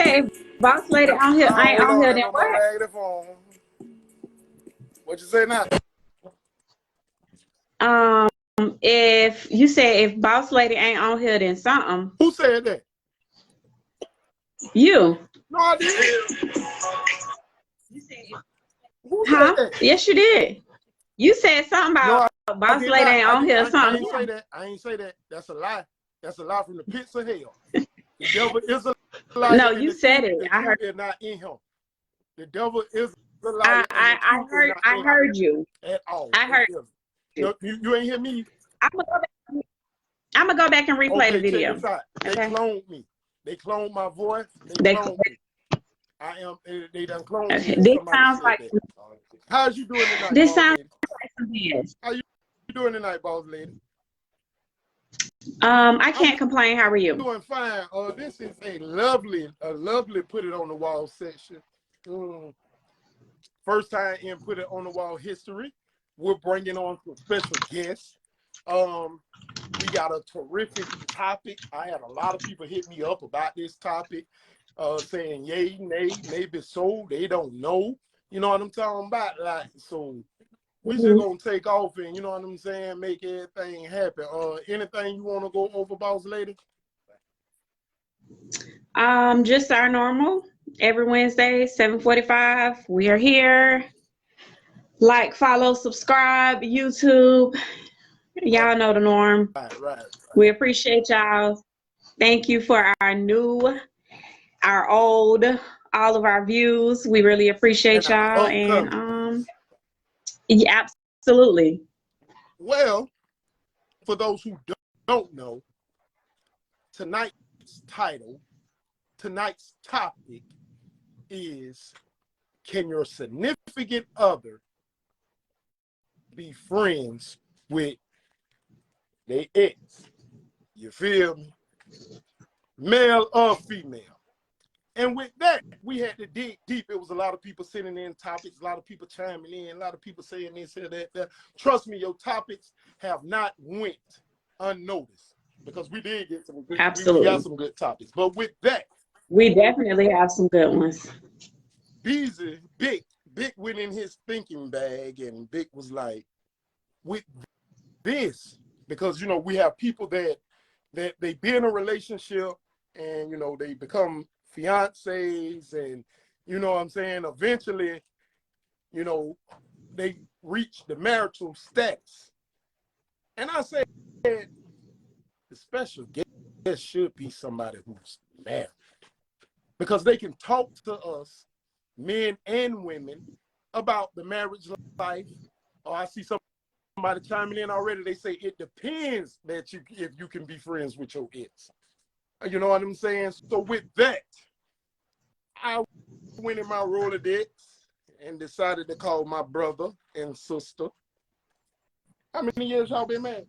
said if boss lady on here ain't Hold on on, here, then then I'm what? gonna the phone. What you say now? If you said if boss lady ain't on here, then something. Who said that? You. No, I didn't. Who said Huh? that? Yes, you did. You said something No, about I boss did lady not. ain't on here or I something. ain't say that. I ain't say that. That's a lie. That's a lie from the pits of hell. The devil is a liar, No, and you said it. the I truth heard. is not in him. The devil is a liar, and the truth is not I in heard him you. at all. I heard you. No, you ain't hear me. I'm gonna go back and replay the Okay, check video. this out. They Okay. cloned me. They cloned my voice. They They. cloned me. I am. They done cloned me. Okay. And This somebody sounds said like. that. How's you doing tonight, This boss sounds lady? like some BS. How you doing tonight, boss lady? I can't complain. How are you? Doing fine. This is a lovely put it on the wall section. First time in put it on the wall history. We're bringing on some special guests. We got a terrific topic. I had a lot of people hit me up about this topic, saying yay, nay, maybe so. They don't know. You know what I'm talking about? Like, so we just gonna take off and, you know what I'm saying, make everything happen. Anything you want to go over, boss lady? Just our normal. Every Wednesday, 7:45. We are here. Like, follow, subscribe, YouTube. Y'all know the norm. Right. We appreciate y'all. Thank you for our new, our old, all of our views. We really appreciate y'all. And yeah, absolutely. Well, for those who don't know, tonight's topic is, can your significant other be friends with their ex? You feel me? Male or female? And with that, we had to dig deep. It was a lot of people sending in topics, a lot of people chiming in, a lot of people saying this, saying that. Trust me, your topics have not went unnoticed, because we did get some good, Absolutely. we got some good topics. But with that, we definitely have some good ones. Big went in his thinking bag, and Big was like, with this, because, you know, we have people that they be in a relationship and, you know, they become fiancés, and, you know what I'm saying, eventually, you know, they reach the marital status. And I said, the special guest should be somebody who's married, because they can talk to us, men and women, about the marriage life. Or I see somebody chiming in already. They say it depends that if you can be friends with your ex. You know what I'm saying? So with that, I went in my Rolodex and decided to call my brother and sister. How many years y'all been married?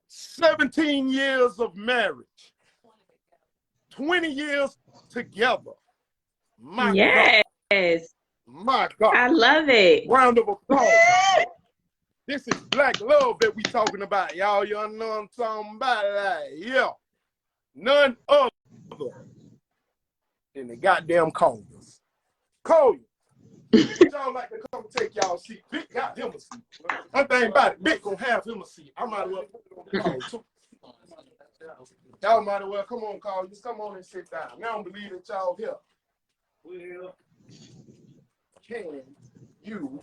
17 years of marriage. 20 years together. My Yes. God. My God. I love it. Round of applause. This is black love that we talking about, y'all. Y'all know what I'm talking about. Like, yeah. None other than the goddamn Colliers. Collier. Would y'all like to come take y'all seat? Big got him a seat. One thing about it, Big gonna have him a seat. I might as well put it on the call too. Y'all might as well come on, Collier. Just come on and sit down. I don't believe that y'all here. Well, can you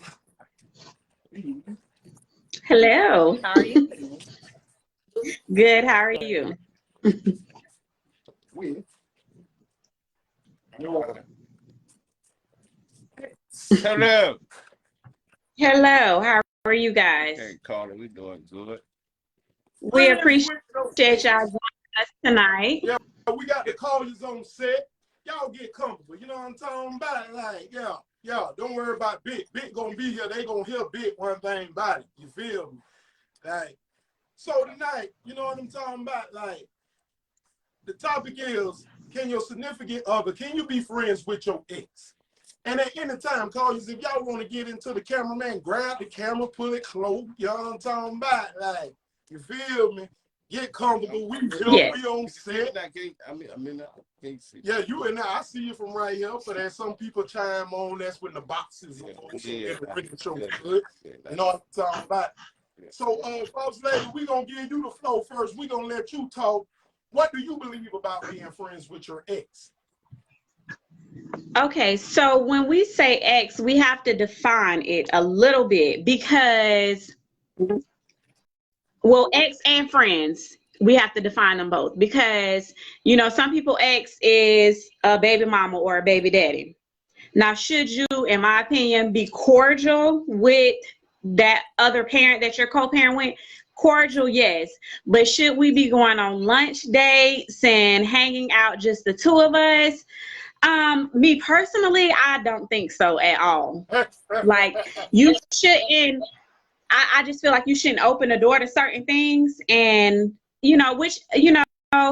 be? Hello. How are you? Good. How are you? With hello. Hello. How are you guys? Hey, Carter, we doing good. We appreciate y'all joining us tonight. Yeah, we got the Colliers on set. Y'all get comfortable. You know what I'm talking about? Like, yeah. Don't worry about Big. Big gonna be here. They gonna hear Big one thing about it. You feel me? Like, so tonight, you know what I'm talking about? Like, the topic is, can your significant other, can you be friends with your ex? And at any time, Colliers, if y'all want to get into the cameraman, grab the camera, pull it close. You know what I'm talking about? Like, you feel me? Get comfortable. We Yes. we on set. I can't see. Yeah, you and I see you from right here. But as some people chime on, that's when the boxes are on. So Yeah. really show good. You know what I'm talking about? So, First Lady, we gonna give you the flow first. We gonna let you talk. What do you believe about being friends with your ex? Okay, so when we say ex, we have to define it a little bit because, well, ex and friends, we have to define them both because, you know, some people ex is a baby mama or a baby daddy. Now, should you, in my opinion, be cordial with that other parent that you're co-parent with? Cordial, yes. But should we be going on lunch dates and hanging out just the two of us? Me personally, I don't think so at all. Like, you shouldn't, I just feel like you shouldn't open the door to certain things, and you know, which, you know,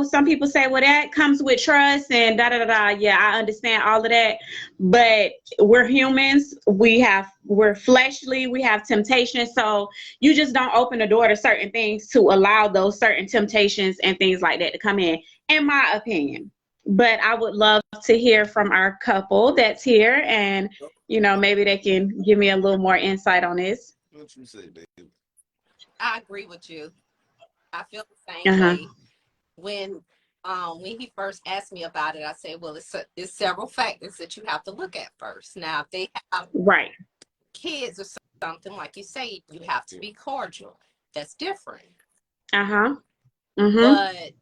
some people say, well, that comes with trust and da da da da. Yeah, I understand all of that, but we're humans. We're fleshly. We have temptations, so you just don't open the door to certain things to allow those certain temptations and things like that to come in my opinion. But I would love to hear from our couple that's here, and you know, maybe they can give me a little more insight on this. What you say, baby? I agree with you. I feel the same Uh-huh. way. When he first asked me about it, I said, well, it's several factors that you have to look at first. Now, if they have Right. kids or something, like you say, you have to be cordial. That's different. Uh-huh. Mm-hmm. But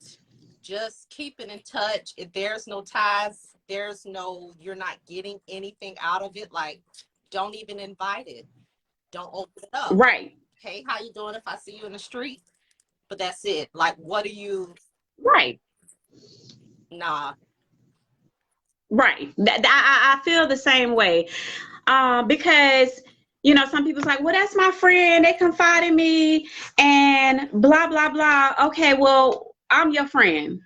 just keeping in touch, if there's no ties, you're not getting anything out of it, like, don't even invite it. Don't open it up. Right. Hey, how you doing if I see you in the street? But that's it. Like, what are you? Right. Nah. Right. I feel the same way. Because, you know, some people's like, well, that's my friend. They confide in me and blah, blah, blah. Okay, well, I'm your friend.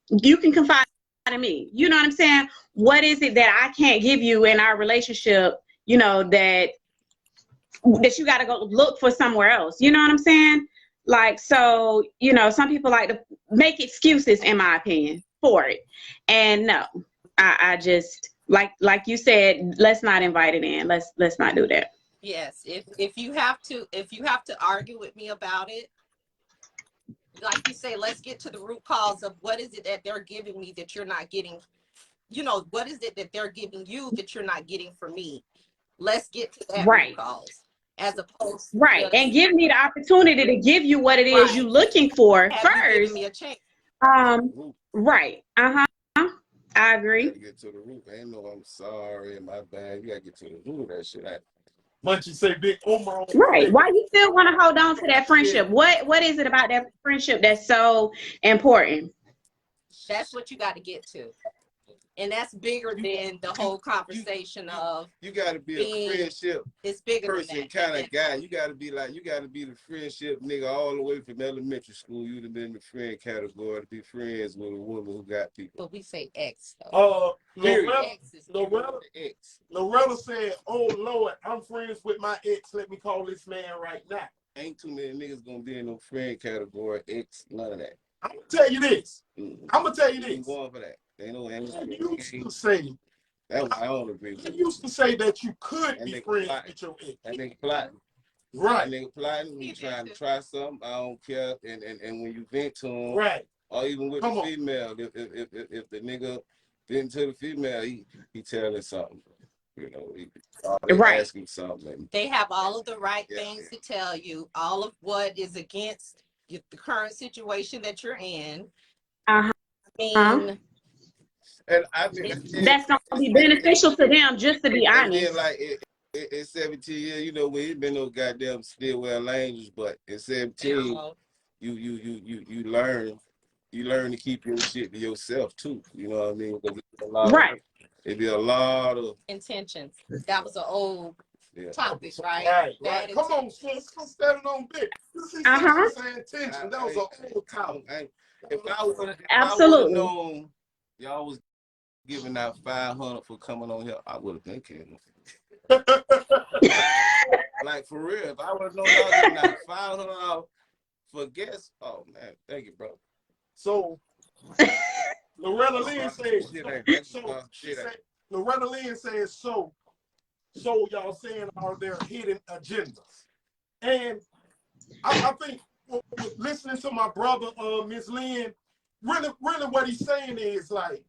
You can confide in me. You know what I'm saying? What is it that I can't give you in our relationship, you know, that you got to go look for somewhere else? You know what I'm saying? Like, so, you know, some people like to make excuses, in my opinion, for it. And no, I just, like you said, let's not invite it in. Let's not do that. Yes. If you have to argue with me about it, like you say, let's get to the root cause of what is it that they're giving me that you're not getting. You know, what is it that they're giving you that you're not getting from me? Let's get to that Right. root cause. As opposed to right, just, and give me the opportunity to give you what it is right. you're looking for Have you given first. me a chance? Right. I You agree. gotta get to the root. Ain't no I'm sorry, my bad. You gotta get to the root of that shit. Once you say Big Omar, Right. Why you still want to hold on to that friendship? What is it about that friendship that's so important? That's what you got to get to. And that's bigger than the whole conversation of you gotta be a friendship. It's bigger person than that. kind of guy. You gotta be the friendship nigga all the way from elementary school. You'd have been in the friend category to be friends with a woman who got people. But we say ex though. Loretta said, "Oh Lord, I'm friends with my ex. Let me call this man right now." Ain't too many niggas gonna be in no friend category. Ex, none of that. I'm gonna tell you this. Mm-hmm. I'm gonna tell you this. Going for that. They know. You used to say. That was, I don't agree with. You used to say that you could be friends with your ex. That nigga plotting. Right. That nigga plotting. He trying to try something. I don't care. And when you vent to him, right. Or even with the female, if the nigga vent to the female, he telling something. You know, they asking something. They have all of the right things to tell you. All of what is against the current situation that you're in. Uh-huh. And I mean, that's gonna be beneficial to them, just to be honest. And then, like in 17 years, you know, we ain't been no goddamn Stillwell Angels, but in 17, you learn to keep your shit to yourself too. You know what I mean? It'd be a lot of intentions. That was an old topic, right? Right. Come on, sis. Come standing on big. Saying intention. That was an old topic. If I would have known y'all was giving out 500 for coming on here, I would have been kidding. Like for real, if I would have known y'all giving out $500 for guests. Oh man, thank you, bro. So Loretta Lynn says, Loretta Lynn says, so y'all saying are there hidden agendas? And I think listening to my brother, Miss Lynn, really what he's saying is like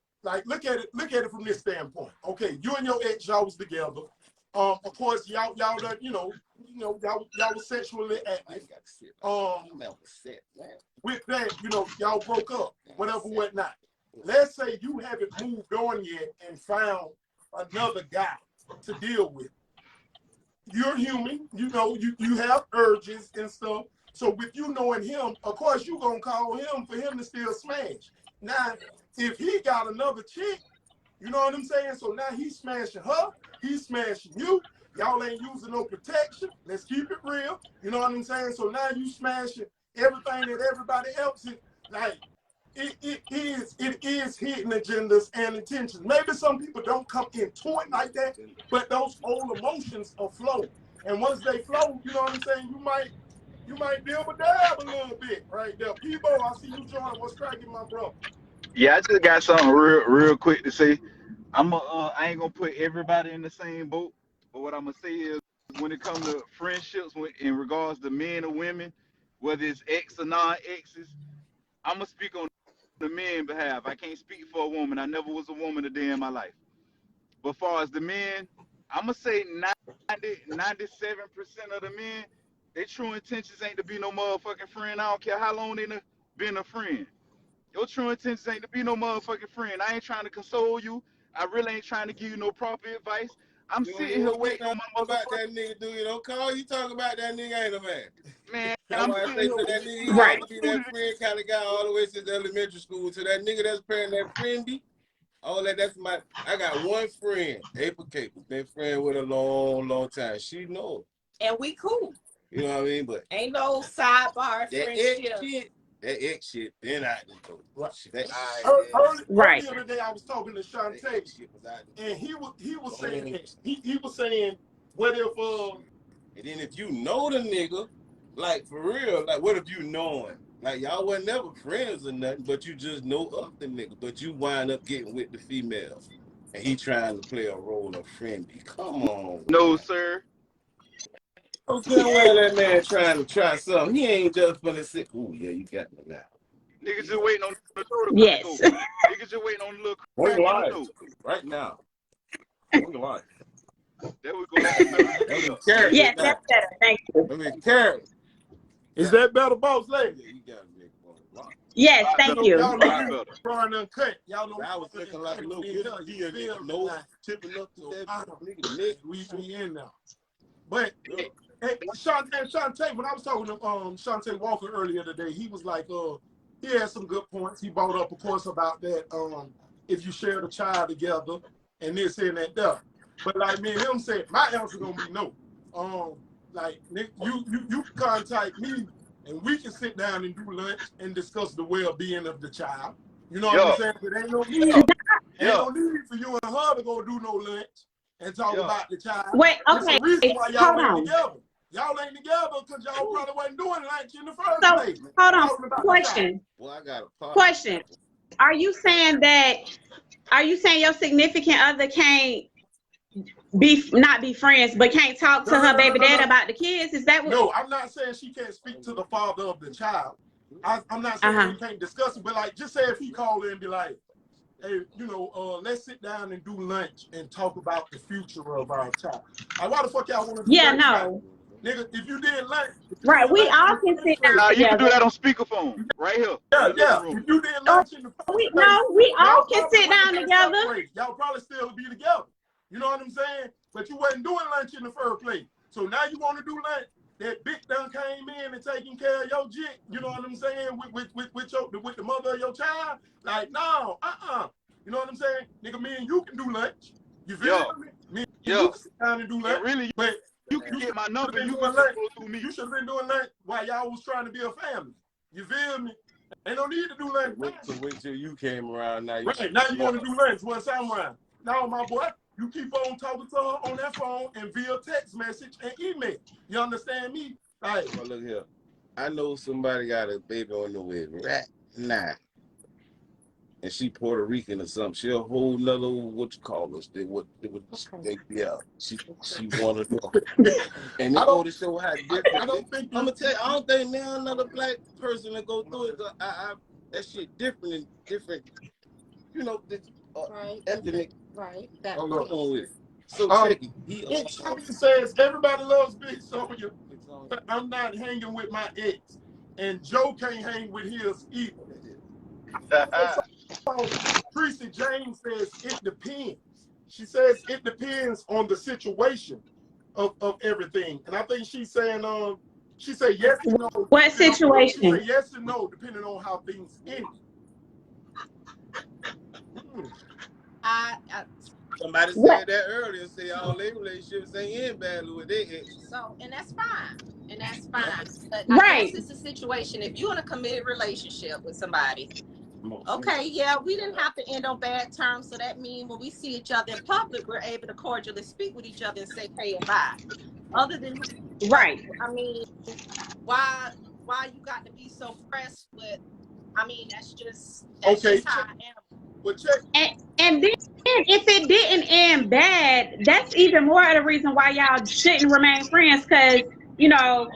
look at it from this standpoint. Okay, you and your ex, y'all was together. Of course, y'all done, y'all was sexually active. With that, y'all broke up, whatever, whatnot. Let's say you haven't moved on yet and found another guy to deal with. You're human, you have urges and stuff. So with you knowing him, of course you're gonna call him for him to still smash. Now, if he got another chick, you know what I'm saying? So now he's smashing her, he's smashing you. Y'all ain't using no protection. Let's keep it real. You know what I'm saying? So now you smashing everything that everybody else is like. It is hidden agendas and intentions. Maybe some people don't come into it like that, but those old emotions are flowing. And once they flow, you know what I'm saying? You might deal with dab a little bit right there. Peebo, I see you joining. What's cracking, my bro? Yeah, I just got something real quick to say. I ain't gonna put everybody in the same boat, but what I'm gonna say is when it comes to friendships in regards to men or women, whether it's ex or non-exes, I'm gonna speak on the men behalf. I can't speak for a woman. I never was a woman a day in my life. But as far as the men, I'm gonna say 97% of the men, their true intentions ain't to be no motherfucking friend. I don't care how long they been a friend. Your true intentions ain't to be no motherfucking friend. I ain't trying to console you. I really ain't trying to give you no proper advice. I'm sitting here waiting on my about motherfucker. that nigga, dude. You don't call you talk about that nigga ain't a man. Man, That's I'm why I sitting say here to that nigga, he Right. got to be that friend kind of guy all the way since elementary school. To that nigga that's paying that friendy, all that's I got one friend, April Cape, been friend with a long time. She know. And we cool. You know what I mean? But ain't no sidebar friendship. That ex shit, then I just go. Earlier today, I was talking to Shantae, and he was saying that he was saying, what if and then if you know the nigga, like for real, like what if you know him? Like y'all wasn't never friends or nothing, but you just know of the nigga, but you wind up getting with the female, and he trying to play a role of friendy. Come on, no, man. sir. Okay, well that man trying to try something. He ain't just gonna say, "Oh yeah, you got me now." Niggas just waiting on the door to Yes. go. Niggas just waiting on the little crack in the door. Right now. On live. There we go. That's better. Yes, that's better. Thank you. I mean, Karen. is that better, boss lady? Yeah, you got me on lock. Yes, thank you. Y'all know Brian Uncut. Y'all know I was looking like a little good nose tipping up to that nigga neck. We in now. But hey, Shantae, when I was talking to Shantae Walker earlier today, he was like, he had some good points. He brought up, of course, about that if you share the child together and this and that there. But like me and him said, my answer gonna be no. Like you contact me and we can sit down and do lunch and discuss the well-being of the child. You know what I'm saying? But ain't no need for you and her to go do no lunch and talk about the child. Wait, okay. It's the reason why y'all ain't together. Y'all ain't together because y'all probably wasn't doing lunch in the first place. Hold on. Question. Well, I got a Question. Are you saying your significant other can't not be friends, but can't talk to her baby dad about the kids? Is that what? No, I'm not saying she can't speak to the father of the child. I'm not saying we can't discuss it, but like just say if he called in and be like, hey, let's sit down and do lunch and talk about the future of our child. Like, why the fuck y'all want to do lunch? No. Nigga, if you did lunch. Right, we all can sit down Nah, you can do together. that on speakerphone, right here. Yeah. If you did lunch in the first place, we all can sit down together. Y'all probably still be together. You know what I'm saying? But you wasn't doing lunch in the first place. So now you want to do lunch. That big done came in and taking care of your jit, you know what I'm saying, with the mother of your child. Like, no, You know what I'm saying? Nigga, me and you can do lunch. You feel me? Me and you can sit down and do lunch. Really, but you can get my number. You can lunch. go through me. You should have been doing lunch while y'all was trying to be a family. You feel me? Ain't no need to do lunch. Wait till you came around now. Now you want to do lunch once I'm around. Now, my boy, you keep on talking to her on that phone and via text message and email. You understand me? Like, look here. I know somebody got a baby on the way right now. And she Puerto Rican or something. She a whole nother what you call us. She wanted to know. And it go to show how different. I don't think I'm gonna tell you, I don't think now another black person that go through it. That shit different and different. You know, Right. ethnic. Right. That Oh, Come no. on with it. So check it. It says everybody loves Big Sonya, but I'm not hanging with my ex, and Joe can't hang with his either. So Tracy James says it depends. She says it depends on the situation of everything, and I think she's saying she said yes and no. What situation? She said yes and no depending on how things end. Somebody said that earlier. Say all their relationships ain't end badly with their ex. So, and that's fine. And that's fine. But Right. I guess it's a situation. If you're in a committed relationship with somebody, okay, yeah, we didn't have to end on bad terms. So that means when we see each other in public, we're able to cordially speak with each other and say hey and bye. Other than Right. I mean, why you got to be so pressed with? I mean, that's just how I am. Well, check. And then if it didn't end bad, that's even more of the reason why y'all shouldn't remain friends. Because now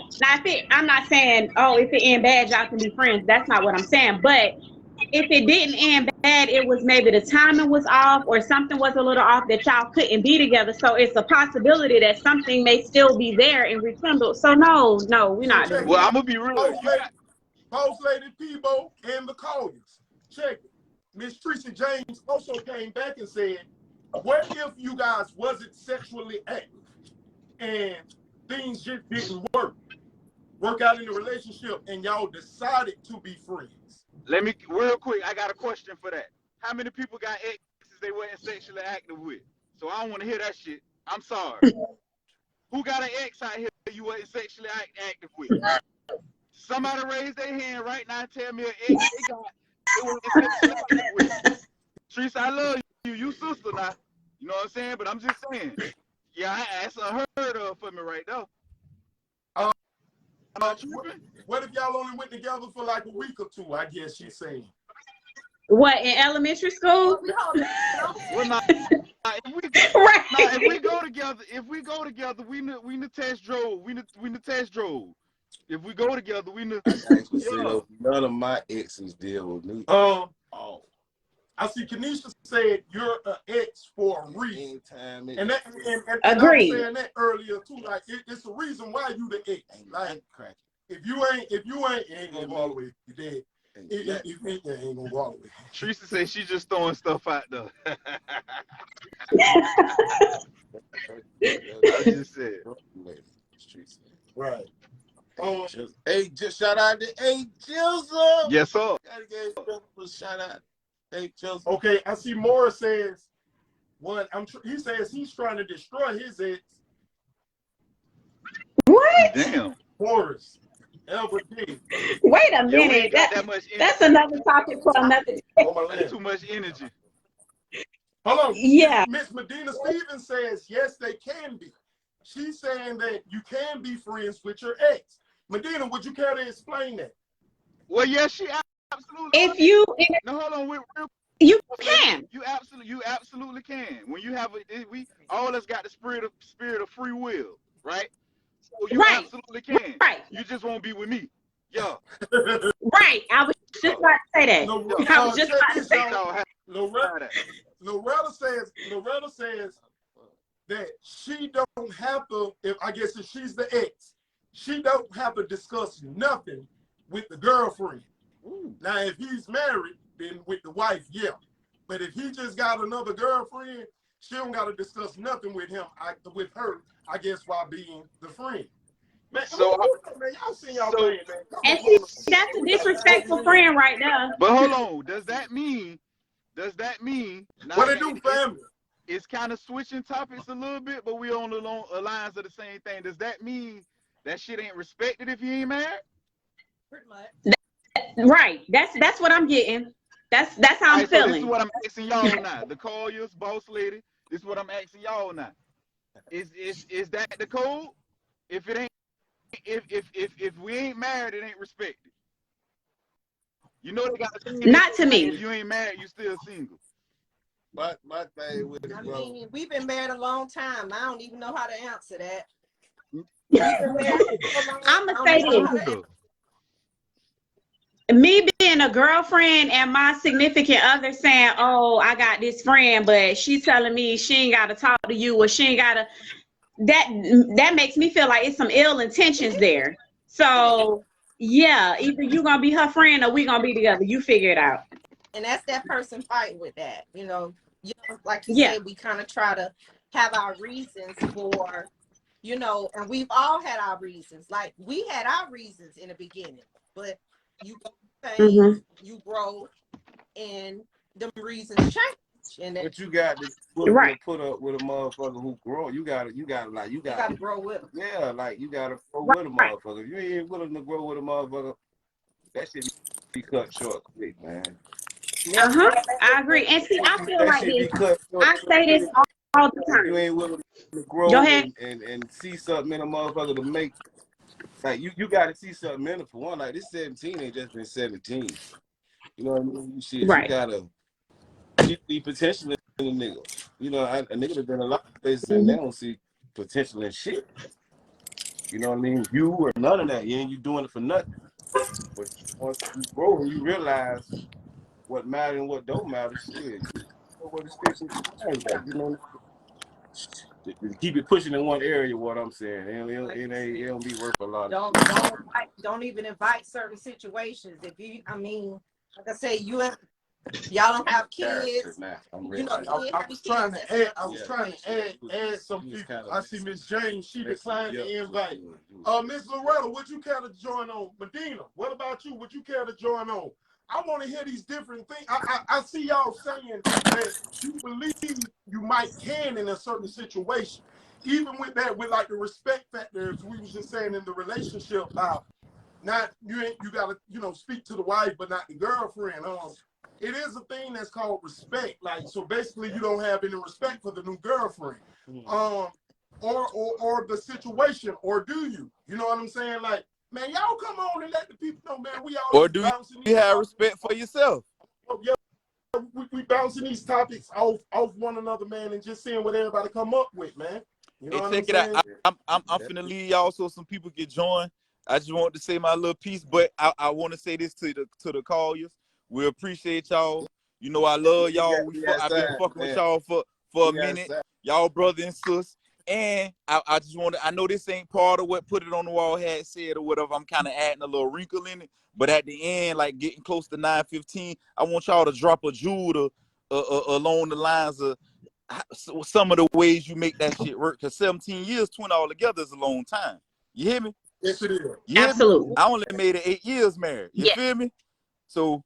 I'm not saying if it end bad y'all can be friends. That's not what I'm saying. But if it didn't end bad, it was maybe the timing was off or something was a little off that y'all couldn't be together. So it's a possibility that something may still be there and rekindle. So no, we're not doing Well, that. I'm gonna be real. Boss Lady Peebo and the Colliers. Check it. Miss Tracy James also came back and said, what if you guys wasn't sexually active and things just didn't work out in the relationship and y'all decided to be friends? Let me real quick. I got a question for that. How many people got exes they weren't sexually active with? So I don't want to hear that shit. I'm sorry. Who got an ex out here you weren't sexually active with? Somebody raise their hand right now and tell me an ex they weren't sexually active with. Teresa, I love you. You sister now. You know what I'm saying? But I'm just saying. Yeah, that's unheard of for me right now. What if y'all only went together for like a week or two? I guess she's saying. What, in elementary school? Well, now, if we go together, we need to test drove. We need to test drove. If we go together, we need. None of my exes deal with me. I see Kenesha said you're an ex for a reason. And I was saying that earlier too. Like it's a reason why you the ex. Like if you ain't, you ain't gonna go all the way. You dead. If you ain't gonna go all the way. Teresa said she's just throwing stuff out there. I just said. Right. Hey, just shout out to Joseph. Yes, sir. Shout out. Hey, Joseph. Okay, I see Morris says he says he's trying to destroy his ex. What? Damn. Morris. Albert D. Wait a minute. That's another topic for another day. That's too much energy. Hold on. Yeah. Miss Medina Stevens says yes, they can be. She's saying that you can be friends with your ex. Medina, would you care to explain that? Well, yes, she absolutely. If you, no, hold on, you can. You absolutely can. When you have we all of us got the spirit of free will, right? So you absolutely can. Right. You just won't be with me. Yeah. Right. I was just about to say that. I was just about to say that. Loretta says that she don't have to, if she's the ex, she don't have to discuss nothing with the girlfriend. Now, if he's married, then with the wife, yeah. But if he just got another girlfriend, she don't got to discuss nothing with him, with her, I guess, while being the friend. Man, so, man, y'all see y'all playing, man. And see, that's a disrespectful friend right now. But hold on, does that mean what they do, family? It's kind of switching topics a little bit, but we on the lines of the same thing. Does that mean that shit ain't respected if you ain't married? Pretty much. Right. That's what I'm getting. That's how I'm feeling. So this is what I'm asking y'all now. The Colliers, boss lady. This is what I'm asking y'all now. Is that the code? If it if we ain't married, it ain't respected. You know they got a thing. Not to me. If you ain't married, you still single. My thing with it, I bro. mean, we've been married a long time. I don't even know how to answer that. I'm gonna say this. Me being a girlfriend and my significant other saying, "Oh, I got this friend, but she's telling me she ain't got to talk to you, or she ain't got to," that makes me feel like it's some ill intentions there. So yeah, either you gonna be her friend or we gonna be together. You figure it out. And that's that person fighting with that. Like you Yeah. said, we kind of try to have our reasons for, and we've all had our reasons. Like we had our reasons in the beginning, but you change, you grow, and the reasons change. And But you got to put up with a motherfucker who grow. You gotta grow with them. Yeah, like you gotta grow with a motherfucker. If you ain't willing to grow with a motherfucker, that shit be cut short quick, man. I agree. And see, I feel like this. I say this all the time. If you ain't willing to grow Go ahead. and see something in a motherfucker to make, like you gotta see something in it for one. Like this 17 ain't just been 17. You know what I mean? Shit, Right. you gotta see potential in a nigga. You know, a nigga have been a lot of places and they don't see potential in shit. You know what I mean? You or none of that. You ain't doing it for nothing. But once you grow and you realize what matters and what don't matter, shit, you know what to stick with your mind back. You know, keep it pushing in one area. What I'm saying, it don't be worth a lot. Don't even invite certain situations. Like I say, y'all don't have kids. I was trying to add some people. I see Miss James. She declined the invite. Miss Loretta, would you care to join on? Medina, what about you? Would you care to join on? I want to hear these different things. I see y'all saying that you believe you might can in a certain situation. Even with that, with like the respect factor, as we was just saying in the relationship, not you gotta speak to the wife, but not the girlfriend. It is a thing that's called respect. Like, so basically you don't have any respect for the new girlfriend. Or the situation, or do you? You know what I'm saying? Like, man, y'all come on and let the people know, man, we all or do you have respect for yourself? Yeah, we bouncing these topics off one another, man, and just seeing what everybody come up with, man. You know what check I'm it saying? out. I'm finna leave y'all so some people can join. I just want to say my little piece, but I want to say this to the Colliers. We appreciate y'all. You know I love y'all. I've been fucking with y'all for a minute. Y'all brother and sis. And I just want to, I know this ain't part of what Put It On The Wall had said or whatever. I'm kind of adding a little wrinkle in it. But at the end, like getting close to 9:15, I want y'all to drop a jewel along the lines of some of the ways you make that shit work. Because 17 years, 20 all together is a long time. You hear me? Yes, it is. Absolutely. I only made it 8 years married. You feel me? So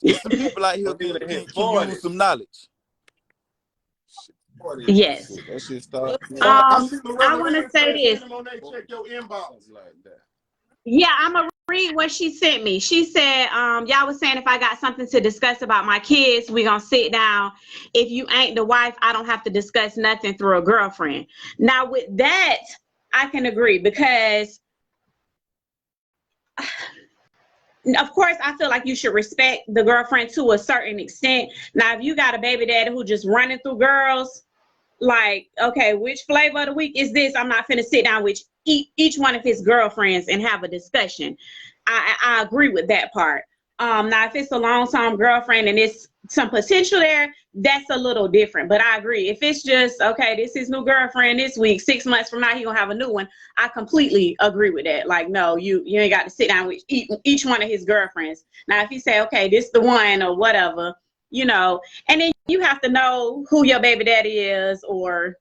there's some people out here can use some knowledge. Yes. That shit start. I want to say this. Check your inbox. Yeah, I'm gonna read what she sent me. She said, y'all was saying if I got something to discuss about my kids, we gonna sit down. If you ain't the wife, I don't have to discuss nothing through a girlfriend. Now with that, I can agree because of course, I feel like you should respect the girlfriend to a certain extent. Now, if you got a baby daddy who just running through girls, like, okay, which flavor of the week is this? I'm not finna sit down with each one of his girlfriends and have a discussion. I agree with that part. Now, if it's a long-term girlfriend and it's some potential there, that's a little different. But I agree. If it's just, okay, this is new girlfriend this week, 6 months from now, he gonna have a new one. I completely agree with that. Like, no, you ain't got to sit down with each one of his girlfriends. Now, if you say, okay, this the one or whatever, and then you have to know who your baby daddy is, or,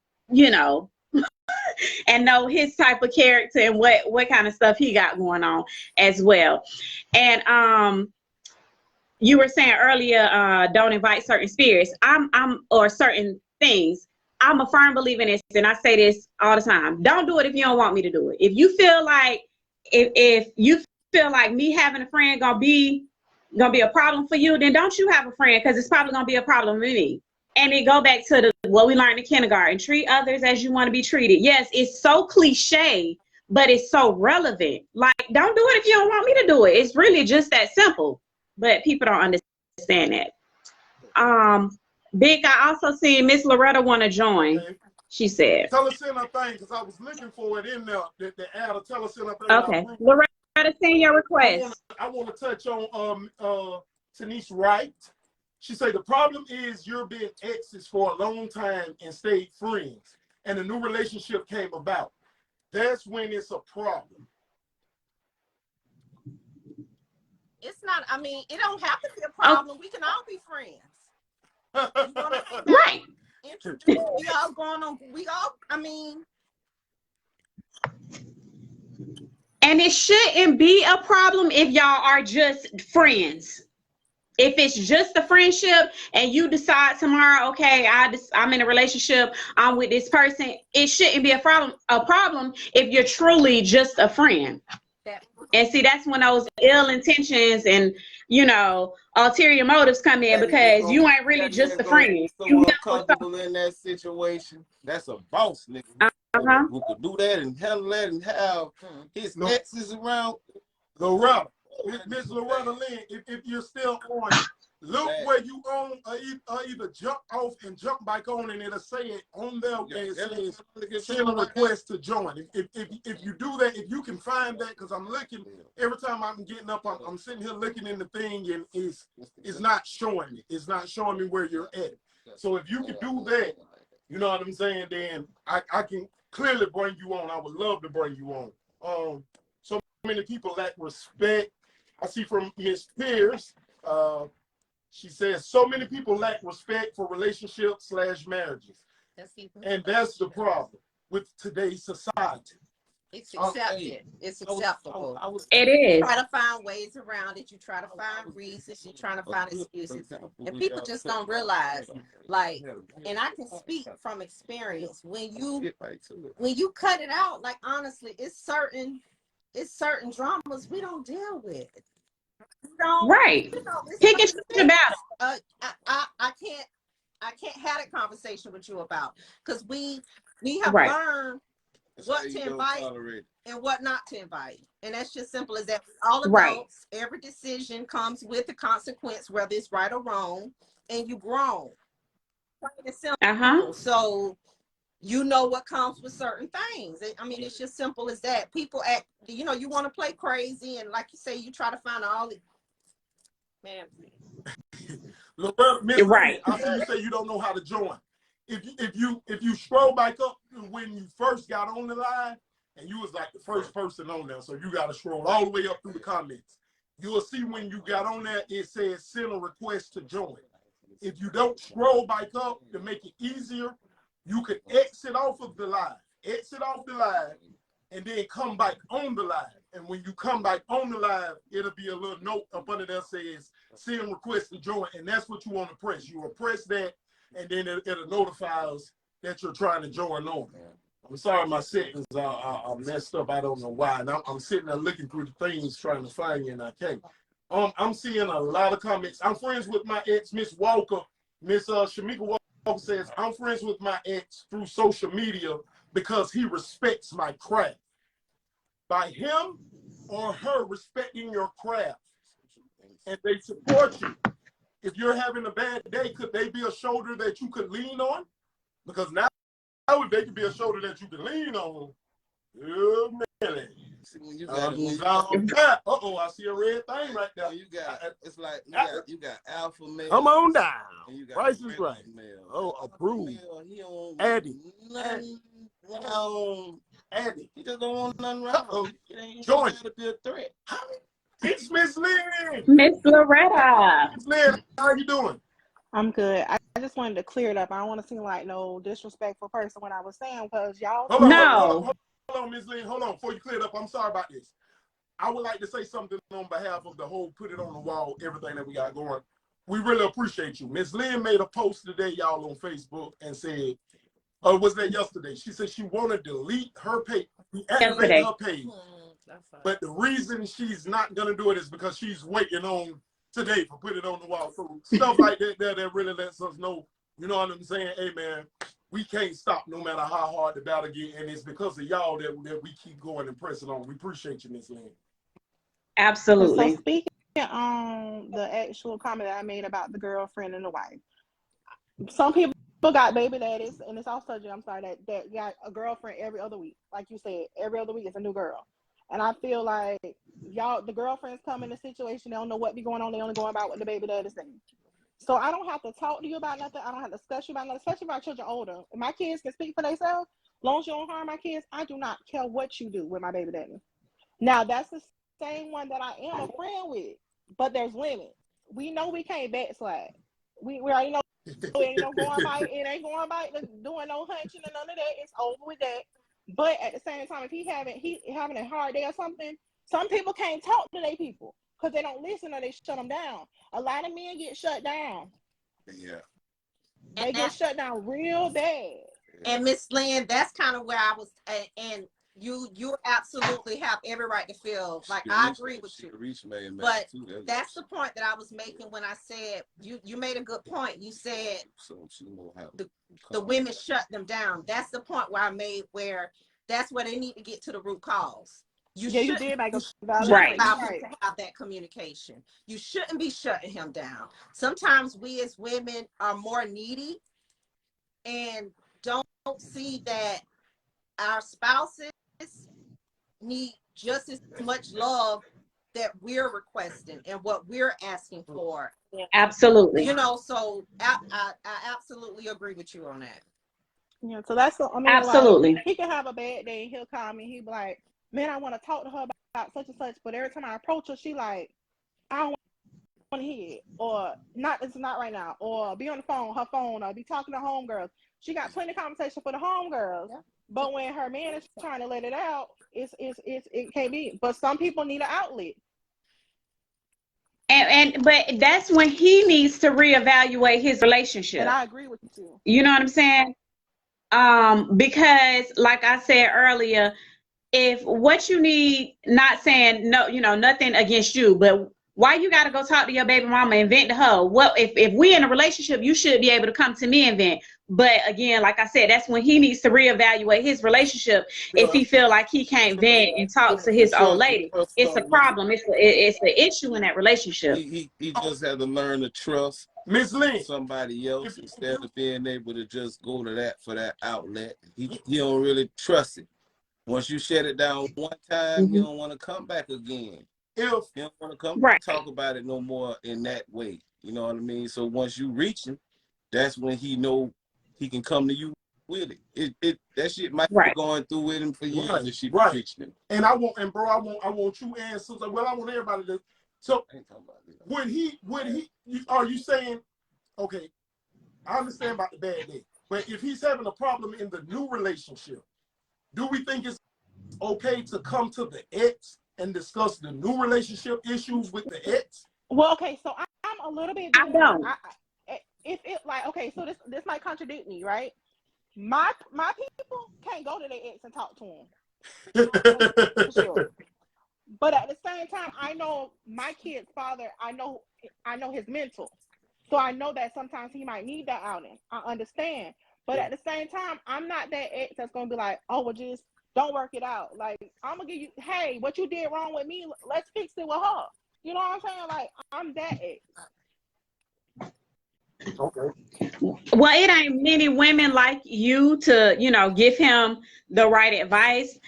and know his type of character and what kind of stuff he got going on as well. And you were saying earlier, don't invite certain spirits. Or certain things. I'm a firm believer in this, and I say this all the time. Don't do it if you don't want me to do it. If you feel like if you feel like me having a friend gonna be a problem for you, then don't you have a friend, because it's probably gonna be a problem with me. And it go back to what we learned in kindergarten: treat others as you want to be treated. Yes, it's so cliche, but it's so relevant. Like, don't do it if you don't want me to do it. It's really just that simple. But people don't understand that. Big, I also see Miss Loretta want to join. Okay. She said. Tell us in her thing, because I was looking for it in there. The ad, tell us in her thing. Okay. Loretta, send your request. I want to touch on Tanisha Wright. She said the problem is you're being exes for a long time and stayed friends, and a new relationship came about. That's when it's a problem. It's not, I mean, it don't have to be a problem. We can all be friends. Right. Introduce, we all going on, I mean. And it shouldn't be a problem if y'all are just friends. If it's just a friendship and you decide tomorrow, okay, I'm in a relationship, I'm with this person, it shouldn't be a problem if you're truly just a friend. And see, that's when those ill intentions and, you know, ulterior motives come in, because you ain't really just a friend. You comfortable in that situation. That's a boss nigga who could do that and handle that and have his exes around. Loretta, Miss Loretta Lynn, if you're still on, look where you on, either jump off and jump back on, and it'll say it on there. It says send a request to join. If you do that, if you can find that, because I'm looking every time I'm getting up, I'm sitting here looking in the thing, and it's not showing me. It's not showing me where you're at. So if you can do that, you know what I'm saying, then I can clearly bring you on. I would love to bring you on. So many people lack respect. I see from Miss Pierce, she says, so many people lack respect for relationships / marriages. And that's the problem with today's society. It's accepted. It's acceptable. It is. You try to find ways around it. You try to find reasons. You're trying to find excuses. And people just don't realize, like, and I can speak from experience, when you cut it out, like, honestly, it's certain dramas we don't deal with. Right. Pick and choose your battle. I can't have that conversation with you about, because we have learned what to invite and what not to invite. And that's just simple as that. All adults, every decision comes with a consequence, whether it's right or wrong, and you grown. So you know what comes with certain things. I mean, it's just simple as that. People act, you know, you want to play crazy, and like you say, you try to find all the man. Look, right. I see you say you don't know how to join. If you scroll back up when you first got on the line, and you was like the first person on there, so you got to scroll all the way up through the comments. You will see when you got on there, it says send a request to join. If you don't scroll back up to make it easier, you could exit off of the live, and then come back on the live. And when you come back on the live, it'll be a little note up under there says send request to join, and that's what you want to press. You will press that, and then it'll notify us that you're trying to join on. I'm sorry, my settings are messed up. I don't know why. And I'm sitting there looking through the things trying to find you, and I can't. I'm seeing a lot of comments. I'm friends with my ex, Miss Walker. Miss Shamika Walker says, I'm friends with my ex through social media because he respects my craft. By him or her respecting your craft, and they support you. If you're having a bad day, could they be a shoulder that you could lean on? Because now they could be a shoulder that you can lean on. Uh-oh, I see a red thing right there. You got alpha male. Come on down. Price is right. Oh, approved. Addy. Addy. He just don't want nothing wrong. Join. To be a threat. It's Miss Lynn. Miss Loretta. Miss Lynn, how you doing? I'm good. I just wanted to clear it up. I don't want to seem like no disrespectful person when I was saying, because y'all. Hold on, Miss Lynn. Hold on. Before you clear it up, I'm sorry about this. I would like to say something on behalf of the whole Put It on the Wall, everything that we got going. We really appreciate you. Miss Lynn made a post today, y'all, on Facebook, and said, was that yesterday? She said she wanted to delete her page, deactivate her page. But the reason she's not going to do it is because she's waiting on today for Put It on the Wall. So stuff like that really lets us know, you know what I'm saying? Hey, man, we can't stop no matter how hard the battle get, and it's because of y'all that we keep going and pressing on. We appreciate you, Miss Lynn. Absolutely. So speaking on the actual comment that I made about the girlfriend and the wife, some people got baby daddies, and it's also, I'm sorry, that got a girlfriend every other week. Like you said, every other week is a new girl. And I feel like y'all, the girlfriends come in a situation, they don't know what be going on, they only go about what the baby daddy's saying. So I don't have to talk to you about nothing. I don't have to discuss you about nothing, especially if my children older. If my kids can speak for themselves, as long as you don't harm my kids, I do not care what you do with my baby daddy. Now, that's the same one that I am a friend with, but there's limits. We know we can't backslide. We already know it ain't no going by, doing no hunching and none of that. It's over with that. But at the same time, if he having a hard day or something, some people can't talk to their people because they don't listen or they shut them down. A lot of men get shut down. Yeah. They get shut down real bad. And Miss Lynn, that's kind of where I was, and you absolutely have every right to feel like I agree with you. But that's the point that I was making when I said you made a good point. You said the women shut them down. That's the point where I made, where that's where they need to get to the root cause. You did make a right. allow him to have that communication. You shouldn't be shutting him down. Sometimes we as women are more needy and don't see that our spouses need just as much love that we're requesting and what we're asking for. Absolutely. You know, so I absolutely agree with you on that. Yeah, so that's the, I mean, absolutely. Like, he can have a bad day and he'll call me. He'll be like, man, I want to talk to her about such and such, but every time I approach her, she like, I don't want to hear it, or not, it's not right now, or be on the phone, her phone, or be talking to homegirls. She got plenty of conversation for the homegirls, but when her man is trying to let it out, it can't be. But some people need an outlet. But that's when he needs to reevaluate his relationship. And I agree with you. You know what I'm saying? Because like I said earlier, if what you need, not saying no, you know, nothing against you, but why you got to go talk to your baby mama and vent to her? Well, if we in a relationship, you should be able to come to me and vent. But again, like I said, that's when he needs to reevaluate his relationship. If he feel like he can't vent and talk to his old lady, it's a problem. It's an issue in that relationship. He just had to learn to trust Miss Lynn, somebody else instead of being able to just go to that for that outlet. He don't really trust it. Once you shut it down one time, you don't want to come back again. You don't want to come talk about it no more in that way. You know what I mean? So once you reach him, that's when he know he can come to you with it. That shit might be going through with him for years if she be reaching him. And I want you and Susan. Well, I want everybody to. So are you saying, okay, I understand about the bad day, but if he's having a problem in the new relationship, do we think it's okay to come to the ex and discuss the new relationship issues with the ex? Well, okay, so I'm a little bit different. I don't. If it like, okay, so this might contradict me, right? My people can't go to their ex and talk to them. Sure. But at the same time, I know my kid's father, I know his mental. So I know that sometimes he might need that outing. I understand. But at the same time, I'm not that ex that's gonna be like, oh, well, just don't work it out. Like, I'm gonna give you, hey, what you did wrong with me, let's fix it with her. You know what I'm saying? Like, I'm that ex. Okay. Well, it ain't many women like you to, you know, give him the right advice.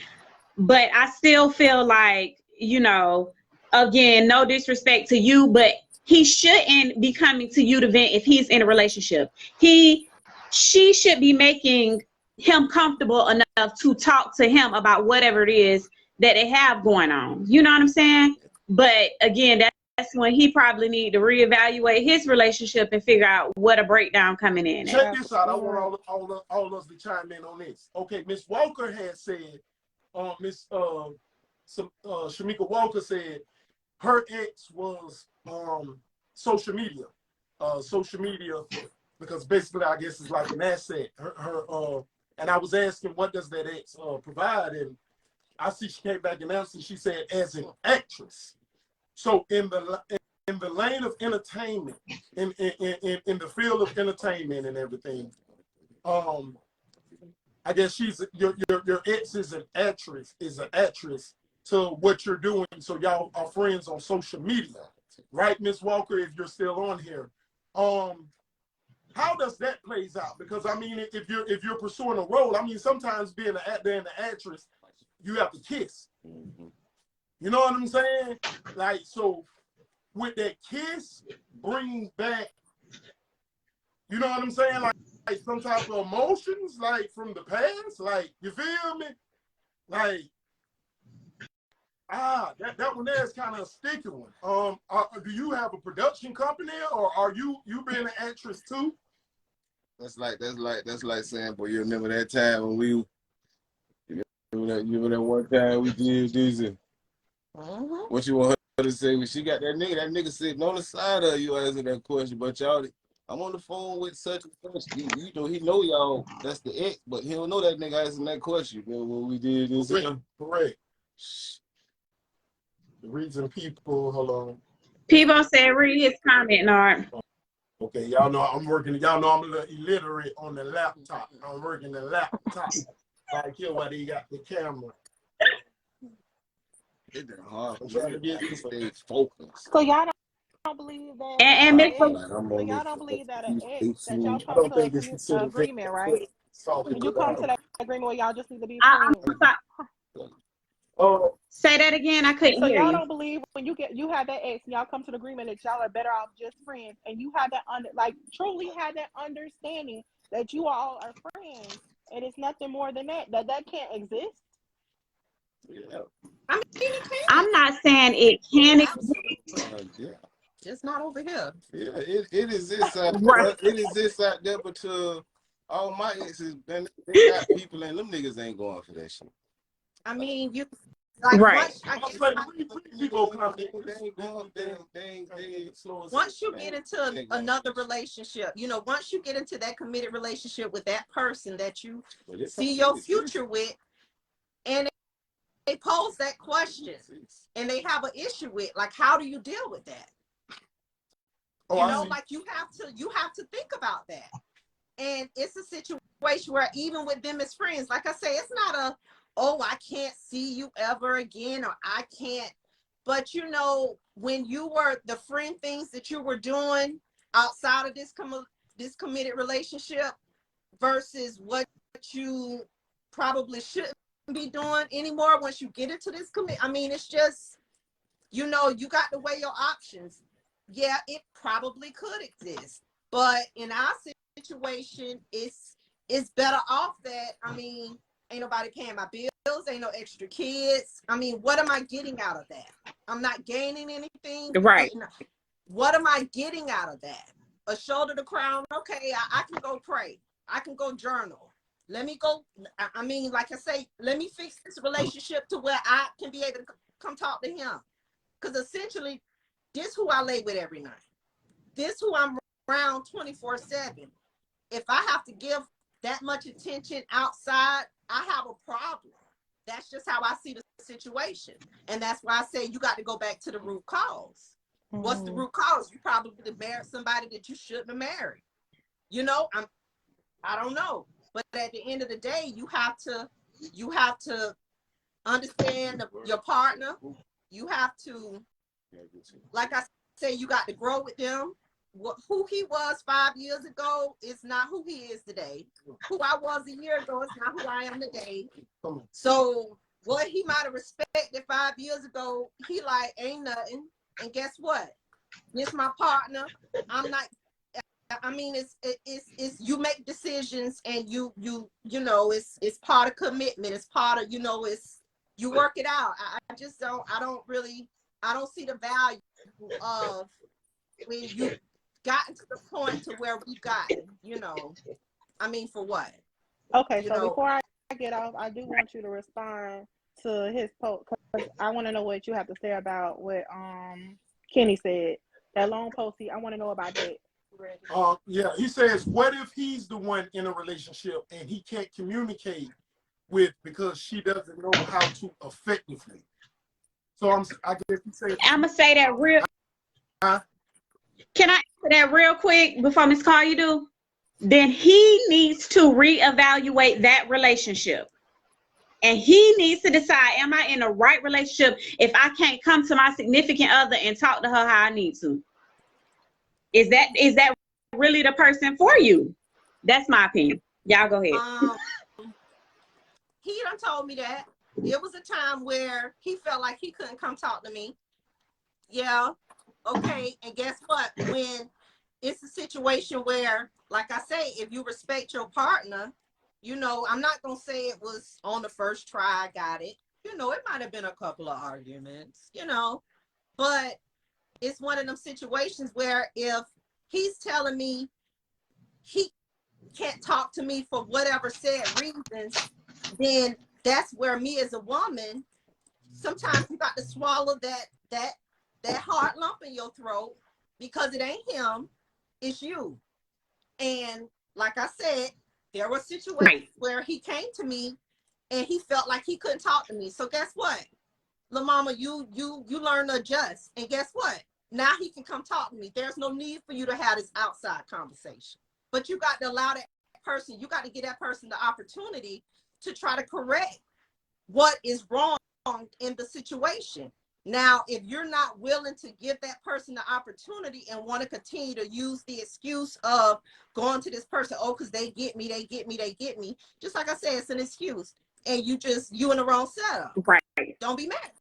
But I still feel like, you know, again, no disrespect to you, but he shouldn't be coming to you to vent if he's in a relationship. She should be making him comfortable enough to talk to him about whatever it is that they have going on. You know what I'm saying? But again, that's when he probably need to reevaluate his relationship and figure out what a breakdown coming in. Check this out. I want all us to chime in on this. Okay, Miss Walker had said, Shamika Walker said her ex was social media, because basically I guess it's like an asset. And I was asking, what does that ex provide? And I see she came back and answered. She said, as an actress. So in the lane of entertainment, in the field of entertainment and everything, I guess your ex is an actress to what you're doing. So y'all are friends on social media, right, Miss Walker? If you're still on here, how does that plays out? Because I mean, if you're pursuing a role, I mean, sometimes being an actor and an actress, you have to kiss. You know what I'm saying? Like, so with that kiss, bring back, you know what I'm saying? Like some type of emotions, like from the past, like, you feel me? Like, that one there is kind of a sticky one. Do you have a production company, or are you being an actress too? That's like saying, boy, you remember that time when you remember that one time we did this? What you want her to say when she got that nigga sitting on the side of you answering that question, but y'all, I'm on the phone with such and such. He know y'all, that's the ex, but he don't know that nigga asking that question. You know, when we did this. Correct. The reason people, hold on. People said read his comment, Nard. Okay, y'all know I'm working. Y'all know I'm a little illiterate on the laptop. I'm working the laptop. Like here, where they got the camera. It's hard. I'm trying to get this stage focused. So y'all don't believe that And Miss so y'all don't believe that an ex that y'all come to an agreement, right? When you come to that agreement where y'all just need to be friends. Say that again. I couldn't So hear y'all you. don't believe when you have that ex and y'all come to the agreement that y'all are better off just friends, and you have that truly have that understanding that you all are friends, and it's nothing more than that can't exist. Yeah. I mean, it can. I'm not saying it can exist. Yeah. Just not over here. Yeah, it exists out Right. it exists out there, but all my exes, they got people and them niggas ain't going for that shit. I mean, you like Right. once you get into another relationship, you know, once you get into that committed relationship with that person that you see your future with, and they pose that question and they have an issue with, like, how do you deal with that? You know, like you have to think about that. And it's a situation where even with them as friends, like I say, it's not a, oh, I can't see you ever again, or I can't. But, you know, when you were the friend things that you were doing outside of this committed relationship versus what you probably shouldn't be doing anymore once you get into this I mean, it's just, you know, you got to weigh your options. Yeah, it probably could exist. But in our situation, it's better off that, I mean, ain't nobody paying my bills, ain't no extra kids. I mean, what am I getting out of that? I'm not gaining anything. Right. What am I getting out of that? A shoulder to cry on. Okay, I can go pray. I can go journal. Let me go. I mean, like I say, let me fix this relationship to where I can be able to come talk to him. Because essentially, this who I lay with every night. This who I'm around 24/7. If I have to give that much attention outside, I have a problem. That's just how I see the situation. And that's why I say you got to go back to the root cause. What's the root cause? You probably married somebody that you shouldn't have married. You know, I don't know. But at the end of the day, you have to understand your partner. You have to, like I say, you got to grow with them. Who he was 5 years ago is not who he is today. Who I was a year ago is not who I am today. So what he might have respected 5 years ago, he like ain't nothing. And guess what? This my partner. I'm not. I mean, it's you make decisions, and you know it's part of commitment. It's part of, you know, it's you work it out. I just don't. I don't see the value of when you gotten to the point to where we gotten, you know, I mean, for what? Okay, so before I get off, I do want you to respond to his post, because I want to know what you have to say about what Kenny said. That long post, I want to know about that. Yeah, he says, what if he's the one in a relationship and he can't communicate with because she doesn't know how to effectively? So I guess he says, I'm gonna say that real. Can I answer that real quick before Miss Collier do? then he needs to reevaluate that relationship. And he needs to decide, am I in the right relationship if I can't come to my significant other and talk to her how I need to? Is that really the person for you? That's my opinion. Y'all go ahead. He done told me that. It was a time where he felt like he couldn't come talk to me. Yeah. Okay. And guess what? When it's a situation where, like I say, if you respect your partner, you know, I'm not going to say it was on the first try I got it. You know, it might have been a couple of arguments, you know, but it's one of them situations where if he's telling me he can't talk to me for whatever said reasons, then that's where me as a woman, sometimes you got to swallow that hard lump in your throat, because it ain't him, it's you. And like I said, there were situations where he came to me and he felt like he couldn't talk to me. So guess what? La mama, you learn to adjust. And guess what? Now he can come talk to me. There's no need for you to have this outside conversation. But you got to allow that person, you got to give that person the opportunity to try to correct what is wrong in the situation. Now, if you're not willing to give that person the opportunity and want to continue to use the excuse of going to this person, oh, because they get me, just like I said, it's an excuse. And you in the wrong setup. Right. Don't be mad.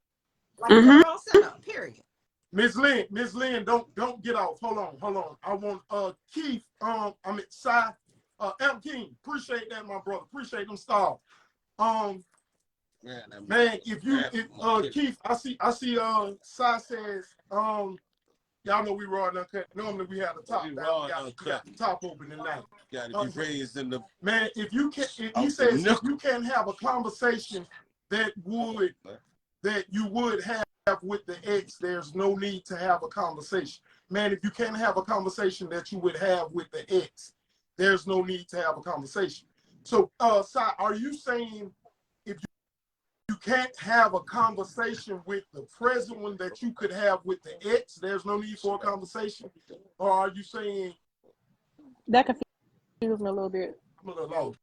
Like you're in the wrong setup, period. Miss Lynn, don't get off. Hold on. I want Keith, Cy, M. King. Appreciate that, my brother. Appreciate them stars. Man, Keith, I see Cy says, y'all know we raw and uncut. Normally we have the top down. We got the top open tonight. Gotta be raised in the man, if you can't have a conversation that you would have with the ex, there's no need to have a conversation. Man, if you can't have a conversation that you would have with the ex, there's no need to have a conversation. So, Cy, are you saying if you can't have a conversation with the present one that you could have with the ex, there's no need for a conversation? Or are you saying... That confuses me a little bit. I'm a little low